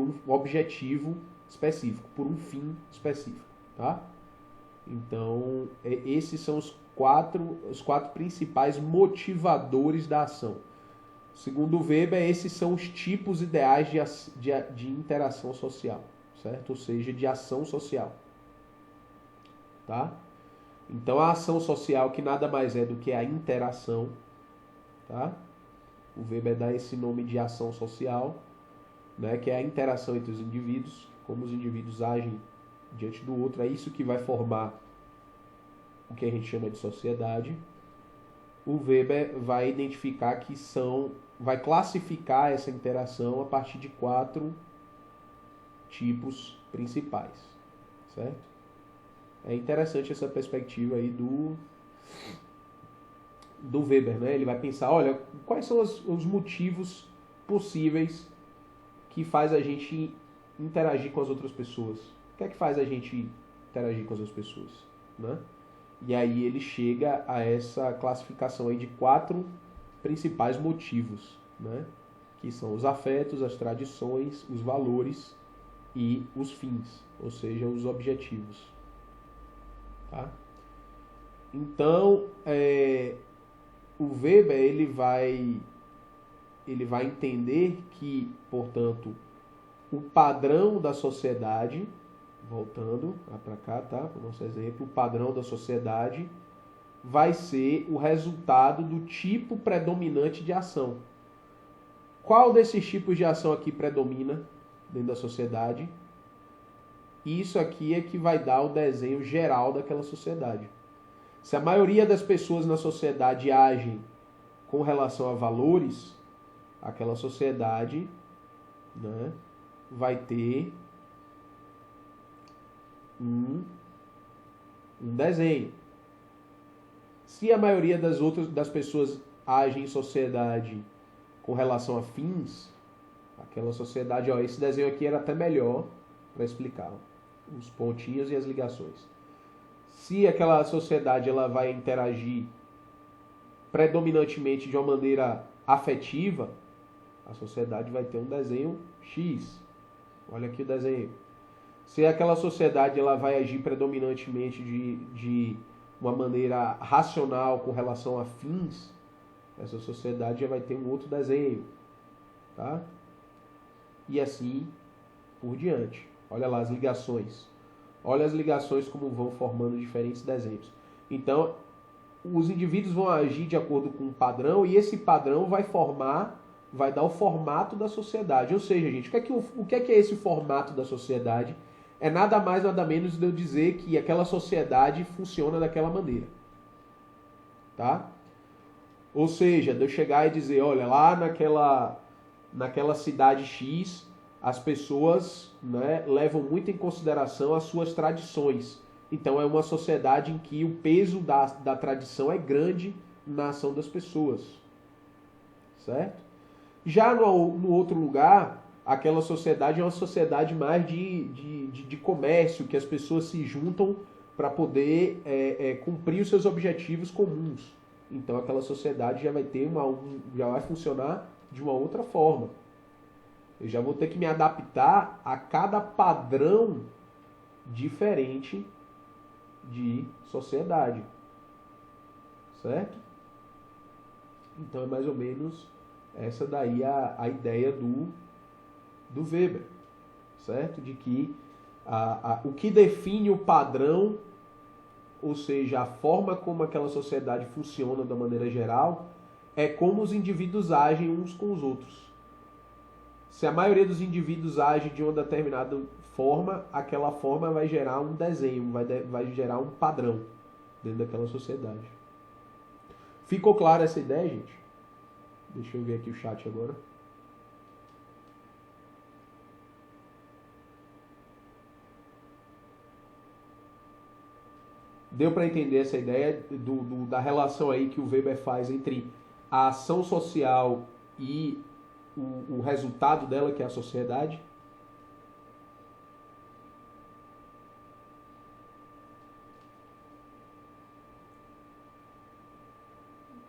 um objetivo específico, por um fim específico, tá? Então, esses são os quatro principais motivadores da ação. Segundo Weber, esses são os tipos ideais de interação social, certo? Ou seja, de ação social, tá? Então, a ação social, que nada mais é do que a interação, tá? O Weber dá esse nome de ação social, né? Que é a interação entre os indivíduos, como os indivíduos agem diante do outro. É isso que vai formar o que a gente chama de sociedade. O Weber vai identificar vai classificar essa interação a partir de 4 tipos principais, certo? É interessante essa perspectiva aí do Weber, né? Ele vai pensar, olha, quais são os motivos possíveis que faz a gente interagir com as outras pessoas? O que é que faz a gente interagir com as outras pessoas, né? E aí ele chega a essa classificação aí de 4 principais motivos, né? Que são os afetos, as tradições, os valores e os fins, ou seja, os objetivos. Tá? Então, o Weber ele vai entender que, portanto, o padrão da sociedade, voltando para cá, tá? Para o nosso exemplo, o padrão da sociedade vai ser o resultado do tipo predominante de ação. Qual desses tipos de ação aqui predomina dentro da sociedade? Isso aqui é que vai dar o desenho geral daquela sociedade. Se a maioria das pessoas na sociedade agem com relação a valores, aquela sociedade, né, vai ter um desenho. Se a maioria das pessoas agem em sociedade com relação a fins, aquela sociedade, ó, esse desenho aqui era até melhor para explicar os pontinhos e as ligações. Se aquela sociedade ela vai interagir predominantemente de uma maneira afetiva, a sociedade vai ter um desenho X. Olha aqui o desenho. Se aquela sociedade ela vai agir predominantemente de uma maneira racional com relação a fins, essa sociedade já vai ter um outro desenho, tá? E assim por diante. Olha lá as ligações. Olha as ligações como vão formando diferentes desenhos. Então, os indivíduos vão agir de acordo com um padrão e esse padrão vai dar o formato da sociedade. Ou seja, gente, o que é esse formato da sociedade? É nada mais, nada menos de eu dizer que aquela sociedade funciona daquela maneira. Tá? Ou seja, de eu chegar e dizer, olha, lá naquela cidade X, as pessoas, né, levam muito em consideração as suas tradições. Então é uma sociedade em que o peso da tradição é grande na ação das pessoas. Certo? Já no outro lugar, aquela sociedade é uma sociedade mais de comércio, que as pessoas se juntam para poder cumprir os seus objetivos comuns. Então aquela sociedade já vai funcionar de uma outra forma. Eu já vou ter que me adaptar a cada padrão diferente de sociedade. Certo? Então é mais ou menos essa daí a ideia do Weber. Certo? De que o que define o padrão, ou seja, a forma como aquela sociedade funciona da maneira geral, é como os indivíduos agem uns com os outros. Se a maioria dos indivíduos age de uma determinada forma, aquela forma vai gerar um desenho, vai gerar um padrão dentro daquela sociedade. Ficou clara essa ideia, gente? Deixa eu ver aqui o chat agora. Deu para entender essa ideia da relação aí que o Weber faz entre a ação social e o resultado dela, que é a sociedade?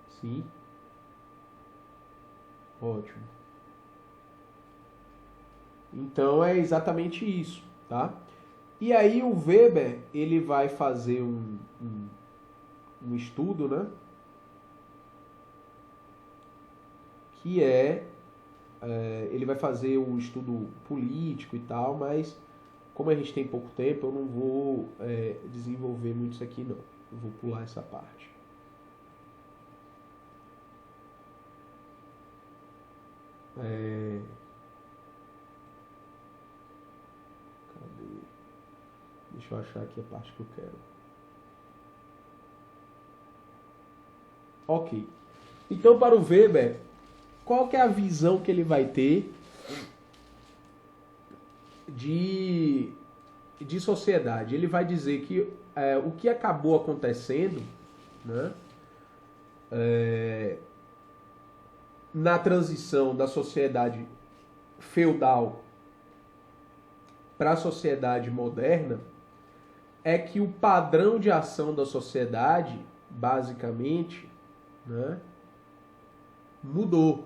Sim. Ótimo. Então é exatamente isso, tá? E aí o Weber, ele vai fazer um estudo, né? Que ele vai fazer um estudo político e tal, mas como a gente tem pouco tempo, eu não vou desenvolver muito isso aqui não. Eu vou pular essa parte. Cadê? Deixa eu achar aqui a parte que eu quero. Ok. Então, para o Weber, qual que é a visão que ele vai ter de sociedade? Ele vai dizer que o que acabou acontecendo, né, na transição da sociedade feudal para a sociedade moderna é que o padrão de ação da sociedade, basicamente, né, mudou.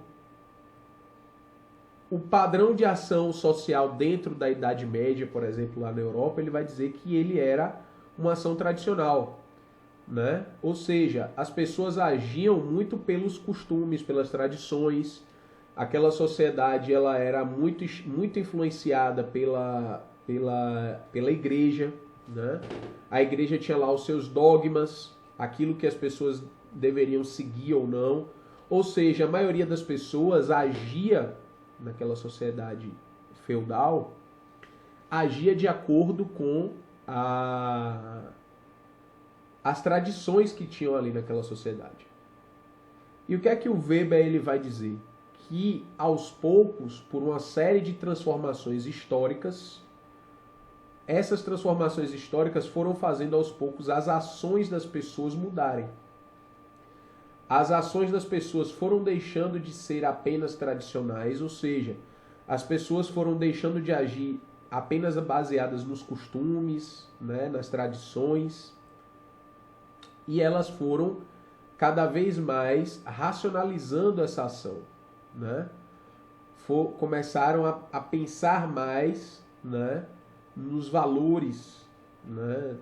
O padrão de ação social dentro da Idade Média, por exemplo, lá na Europa, ele vai dizer que ele era uma ação tradicional, né? Ou seja, as pessoas agiam muito pelos costumes, pelas tradições. Aquela sociedade ela era muito influenciada pela igreja, né? A igreja tinha lá os seus dogmas, aquilo que as pessoas deveriam seguir ou não. Ou seja, a maioria das pessoas agia naquela sociedade feudal, agia de acordo com as tradições que tinham ali naquela sociedade. E o que é que o Weber ele vai dizer? Que aos poucos, por uma série de transformações históricas, essas transformações históricas foram fazendo aos poucos as ações das pessoas mudarem. As ações das pessoas foram deixando de ser apenas tradicionais, ou seja, as pessoas foram deixando de agir apenas baseadas nos costumes, né, nas tradições, e elas foram cada vez mais racionalizando essa ação, né? Começaram a pensar mais, né, nos valores, né,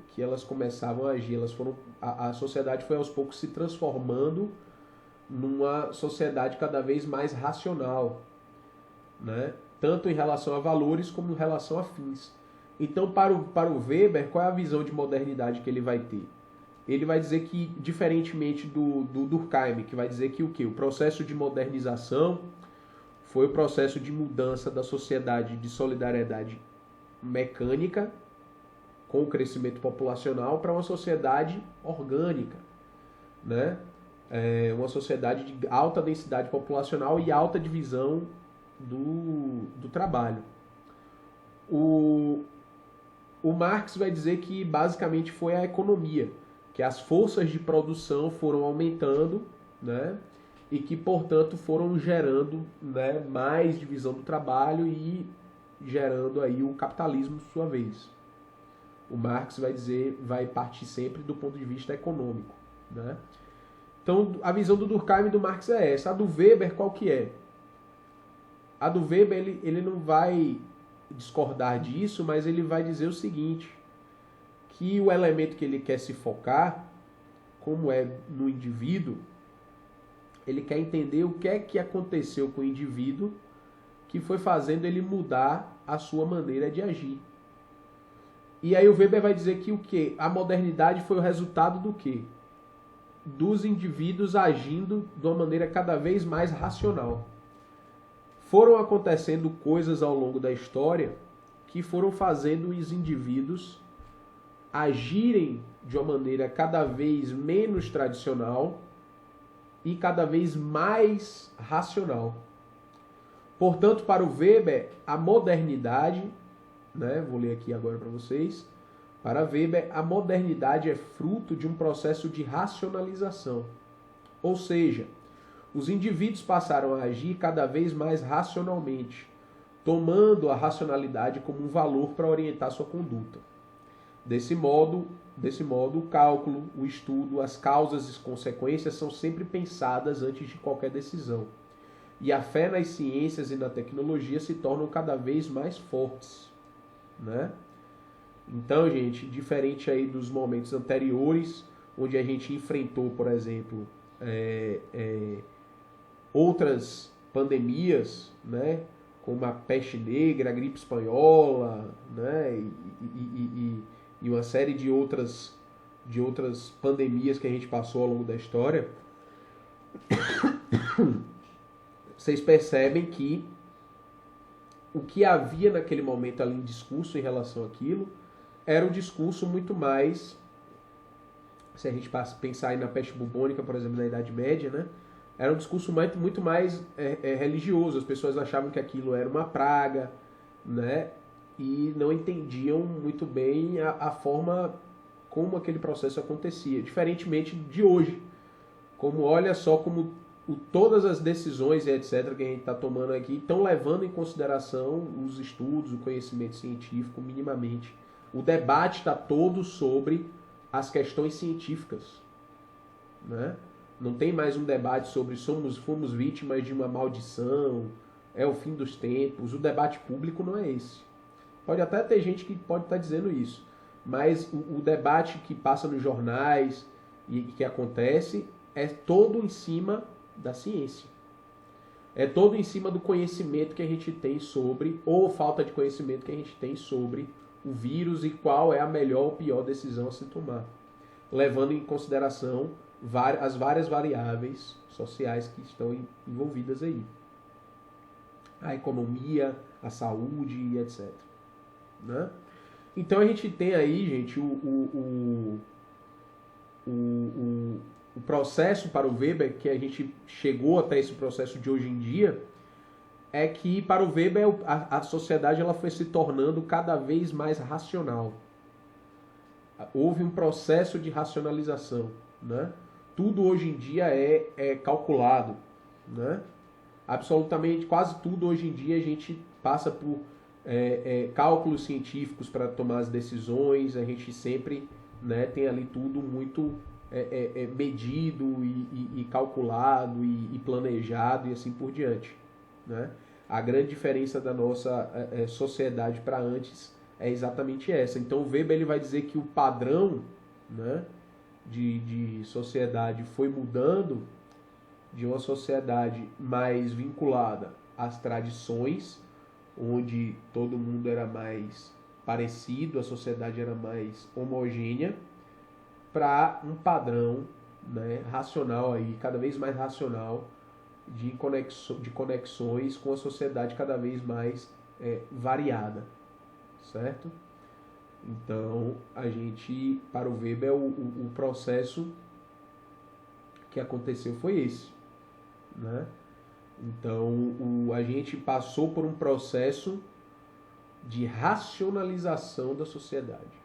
que elas começavam a agir. A sociedade foi aos poucos se transformando numa sociedade cada vez mais racional, né? Tanto em relação a valores como em relação a fins. Então, para o Weber, qual é a visão de modernidade que ele vai ter? Ele vai dizer que, diferentemente do Durkheim, que vai dizer que o quê? O processo de modernização foi o processo de mudança da sociedade de solidariedade mecânica, com o crescimento populacional, para uma sociedade orgânica, né? Uma sociedade de alta densidade populacional e alta divisão do trabalho. O Marx vai dizer que basicamente foi a economia, que as forças de produção foram aumentando, né? E que, portanto, foram gerando, né, mais divisão do trabalho e gerando aí o capitalismo por sua vez. O Marx vai partir sempre do ponto de vista econômico, né? Então, a visão do Durkheim e do Marx é essa. A do Weber, qual que é? A do Weber, ele não vai discordar disso, mas ele vai dizer o seguinte, que o elemento que ele quer se focar, como é no indivíduo, ele quer entender o que é que aconteceu com o indivíduo que foi fazendo ele mudar a sua maneira de agir. E aí o Weber vai dizer que o quê? A modernidade foi o resultado do quê? Dos indivíduos agindo de uma maneira cada vez mais racional. Foram acontecendo coisas ao longo da história que foram fazendo os indivíduos agirem de uma maneira cada vez menos tradicional e cada vez mais racional. Portanto, para o Weber, a modernidade, né, vou ler aqui agora para vocês, para Weber, a modernidade é fruto de um processo de racionalização. Ou seja, os indivíduos passaram a agir cada vez mais racionalmente, tomando a racionalidade como um valor para orientar sua conduta. Desse modo, o cálculo, o estudo, as causas e consequências são sempre pensadas antes de qualquer decisão. E a fé nas ciências e na tecnologia se tornam cada vez mais fortes, né? Então, gente, diferente aí dos momentos anteriores, onde a gente enfrentou, por exemplo, outras pandemias, né, como a peste negra, a gripe espanhola, né, e uma série de outras pandemias que a gente passou ao longo da história, vocês percebem que o que havia naquele momento ali em discurso em relação àquilo era um discurso muito mais, se a gente pensar aí na peste bubônica, por exemplo, na Idade Média, né? Era um discurso muito mais religioso. As pessoas achavam que aquilo era uma praga, né? E não entendiam muito bem a forma como aquele processo acontecia. Diferentemente de hoje. Como olha só como todas as decisões e etc. que a gente está tomando aqui estão levando em consideração os estudos, o conhecimento científico minimamente. O debate está todo sobre as questões científicas, né? Não tem mais um debate sobre fomos vítimas de uma maldição, é o fim dos tempos. O debate público não é esse. Pode até ter gente que pode estar dizendo isso, mas o debate que passa nos jornais e que acontece é todo em cima da ciência. É todo em cima do conhecimento que a gente tem sobre, ou falta de conhecimento que a gente tem sobre o vírus e qual é a melhor ou pior decisão a se tomar. levando em consideração as várias variáveis sociais que estão envolvidas aí. A economia, a saúde e etc. Né? Então a gente tem aí, gente, o processo para o Weber, que a gente chegou até esse processo de hoje em dia, é que para o Weber a sociedade ela foi se tornando cada vez mais racional. Houve um processo de racionalização. Né? Tudo hoje em dia é calculado. Né? Absolutamente, quase tudo hoje em dia a gente passa por cálculos científicos para tomar as decisões, a gente sempre, né, tem ali tudo muito medido e calculado e planejado e assim por diante. Né? A grande diferença da nossa sociedade para antes é exatamente essa. Então o Weber ele vai dizer que o padrão, né, de sociedade foi mudando de uma sociedade mais vinculada às tradições, onde todo mundo era mais parecido, a sociedade era mais homogênea, para um padrão, né, racional, aí, cada vez mais racional, de conexões com a sociedade cada vez mais variada, certo? Então, a gente, para o Weber, o processo que aconteceu foi esse, né? Então, a gente passou por um processo de racionalização da sociedade.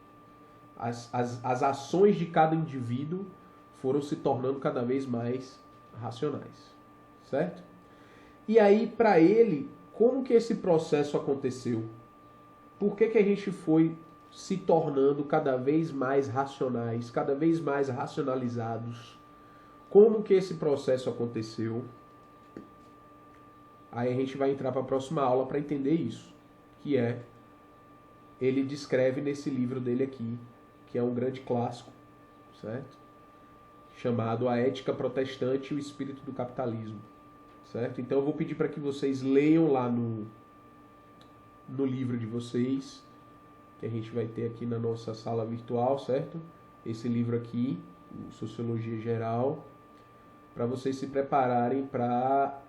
As ações de cada indivíduo foram se tornando cada vez mais racionais, certo? E aí, para ele, como que esse processo aconteceu? Por que a gente foi se tornando cada vez mais racionais, cada vez mais racionalizados? Como que esse processo aconteceu? Aí a gente vai entrar para a próxima aula para entender isso, que ele descreve nesse livro dele aqui, que é um grande clássico, certo? Chamado A Ética Protestante e o Espírito do Capitalismo, certo? Então eu vou pedir para que vocês leiam lá no livro de vocês, que a gente vai ter aqui na nossa sala virtual, certo? Esse livro aqui, Sociologia Geral, para vocês se prepararem para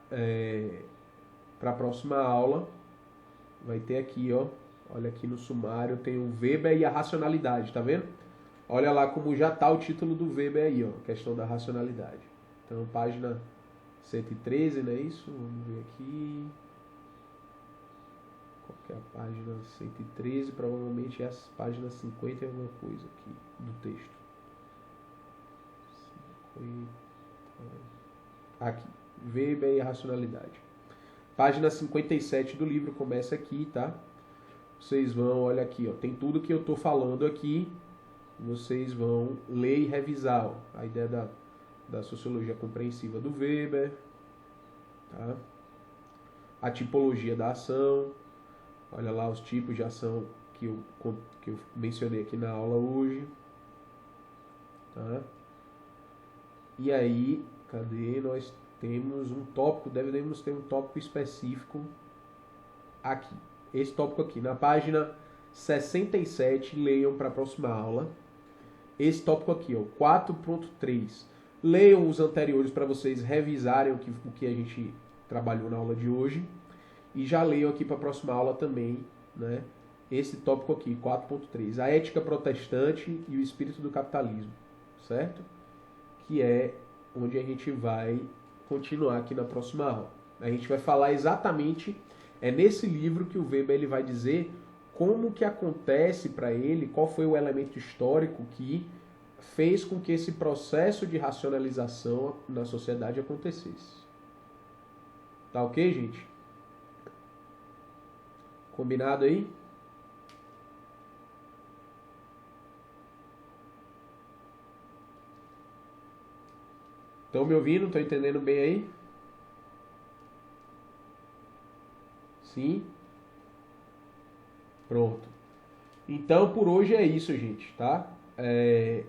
a próxima aula. Vai ter aqui, ó, olha aqui no sumário, tem o Weber e a racionalidade, tá vendo? Olha lá como já está o título do Weber aí, ó, questão da racionalidade. Então, página 113, não é isso? Vamos ver aqui. Qual que é a página 113? Provavelmente é a página 50 e alguma coisa aqui do texto. 50. Aqui, Weber e a racionalidade. Página 57 do livro começa aqui, tá? Vocês vão, olha aqui, ó, tem tudo que eu estou falando aqui. Vocês vão ler e revisar, ó, a ideia da sociologia compreensiva do Weber, tá? A tipologia da ação, olha lá os tipos de ação que eu mencionei aqui na aula hoje, tá? E aí, cadê? Nós temos um tópico, devemos ter um tópico específico aqui. Esse tópico aqui, na página 67, leiam para a próxima aula. Esse tópico aqui, ó, 4.3. Leiam os anteriores para vocês revisarem o que a gente trabalhou na aula de hoje. E já leiam aqui para a próxima aula também, né, esse tópico aqui, 4.3. A ética protestante e o espírito do capitalismo, certo? Que é onde a gente vai continuar aqui na próxima aula. A gente vai falar exatamente, nesse livro que o Weber ele vai dizer como que acontece para ele, qual foi o elemento histórico que fez com que esse processo de racionalização na sociedade acontecesse. Tá ok, gente? Combinado aí? Estão me ouvindo? Estão entendendo bem aí? Sim? Pronto. Então, por hoje é isso, gente, tá?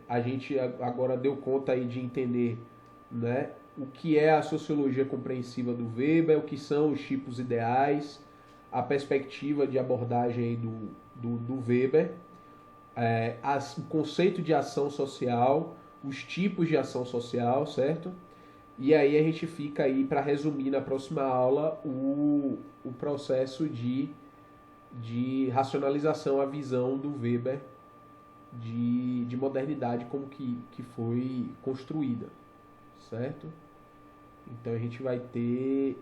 A gente agora deu conta aí de entender, né, o que é a sociologia compreensiva do Weber, o que são os tipos ideais, a perspectiva de abordagem aí do Weber, o conceito de ação social, os tipos de ação social, certo? E aí a gente fica aí para resumir na próxima aula o processo de racionalização, a visão do Weber de modernidade como que foi construída, certo? Então a gente vai ter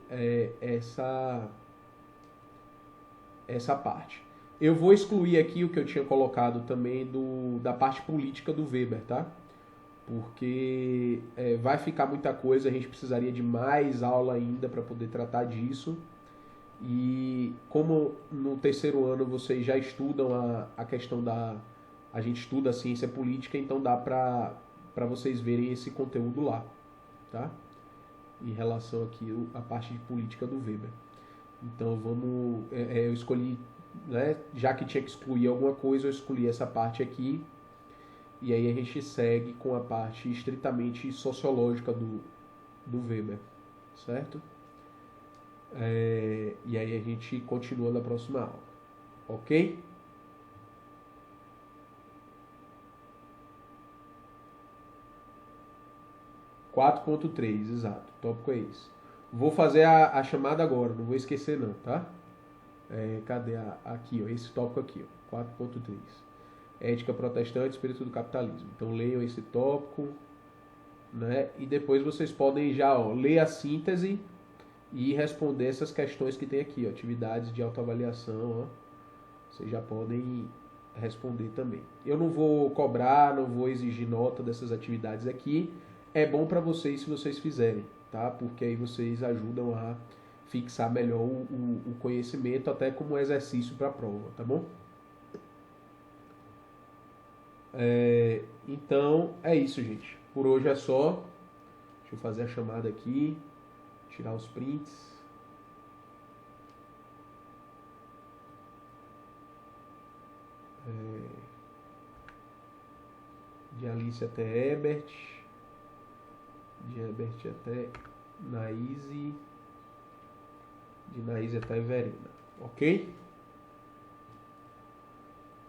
essa parte. Eu vou excluir aqui o que eu tinha colocado também da parte política do Weber, tá? Porque vai ficar muita coisa, a gente precisaria de mais aula ainda para poder tratar disso. E como no terceiro ano vocês já estudam a questão a gente estuda a ciência política, então dá para vocês verem esse conteúdo lá, tá? Em relação aqui a parte de política do Weber. Então vamos, eu escolhi, né, já que tinha que excluir alguma coisa, eu escolhi essa parte aqui. E aí a gente segue com a parte estritamente sociológica do Weber, certo? E aí a gente continua na próxima aula, ok? Quatro ponto três, exato, o tópico é esse. Vou fazer a chamada agora, não vou esquecer não, tá? Cadê aqui, ó, esse tópico aqui, ó, 4.3. Ética protestante, espírito do capitalismo. Então leiam esse tópico, né? E depois vocês podem já ler a síntese e responder essas questões que tem aqui, ó, atividades de autoavaliação, ó. Vocês já podem responder também. Eu não vou cobrar, não vou exigir nota dessas atividades aqui. É bom para vocês se vocês fizerem, tá? Porque aí vocês ajudam a fixar melhor o conhecimento, até como exercício para a prova, tá bom? Então é isso, gente. Por hoje é só. Deixa eu fazer a chamada aqui, tirar os prints. De Alice até Herbert, de Herbert até Naíse, de Naíse até Verena, ok?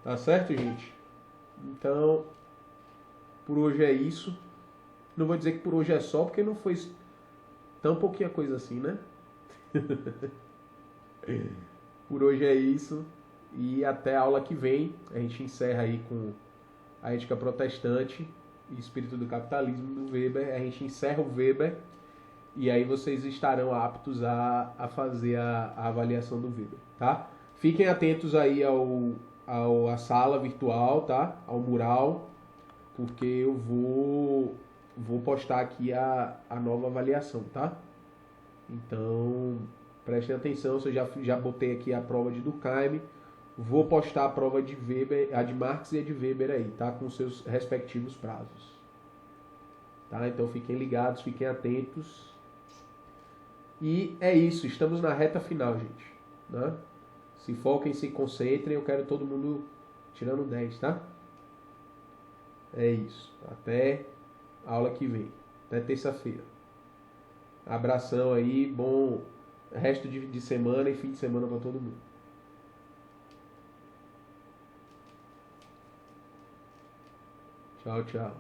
Tá certo, gente? Então, por hoje é isso. Não vou dizer que por hoje é só, porque não foi tão pouquinha coisa assim, né? Por hoje é isso. E até a aula que vem. A gente encerra aí com a ética protestante e espírito do capitalismo do Weber. A gente encerra o Weber. E aí vocês estarão aptos a fazer a avaliação do Weber, tá? Fiquem atentos aí à sala virtual, tá? Ao mural, porque eu vou postar aqui a nova avaliação, tá? Então, prestem atenção, eu já botei aqui a prova de Durkheim, vou postar a prova de Weber, a de Marx e a de Weber aí, tá? Com seus respectivos prazos. Tá? Então fiquem ligados, fiquem atentos. E é isso, estamos na reta final, gente, né? Se foquem, se concentrem, eu quero todo mundo tirando 10, tá? É isso. Até a aula que vem. Até terça-feira. Abração aí, bom resto de semana e fim de semana para todo mundo. Tchau, tchau.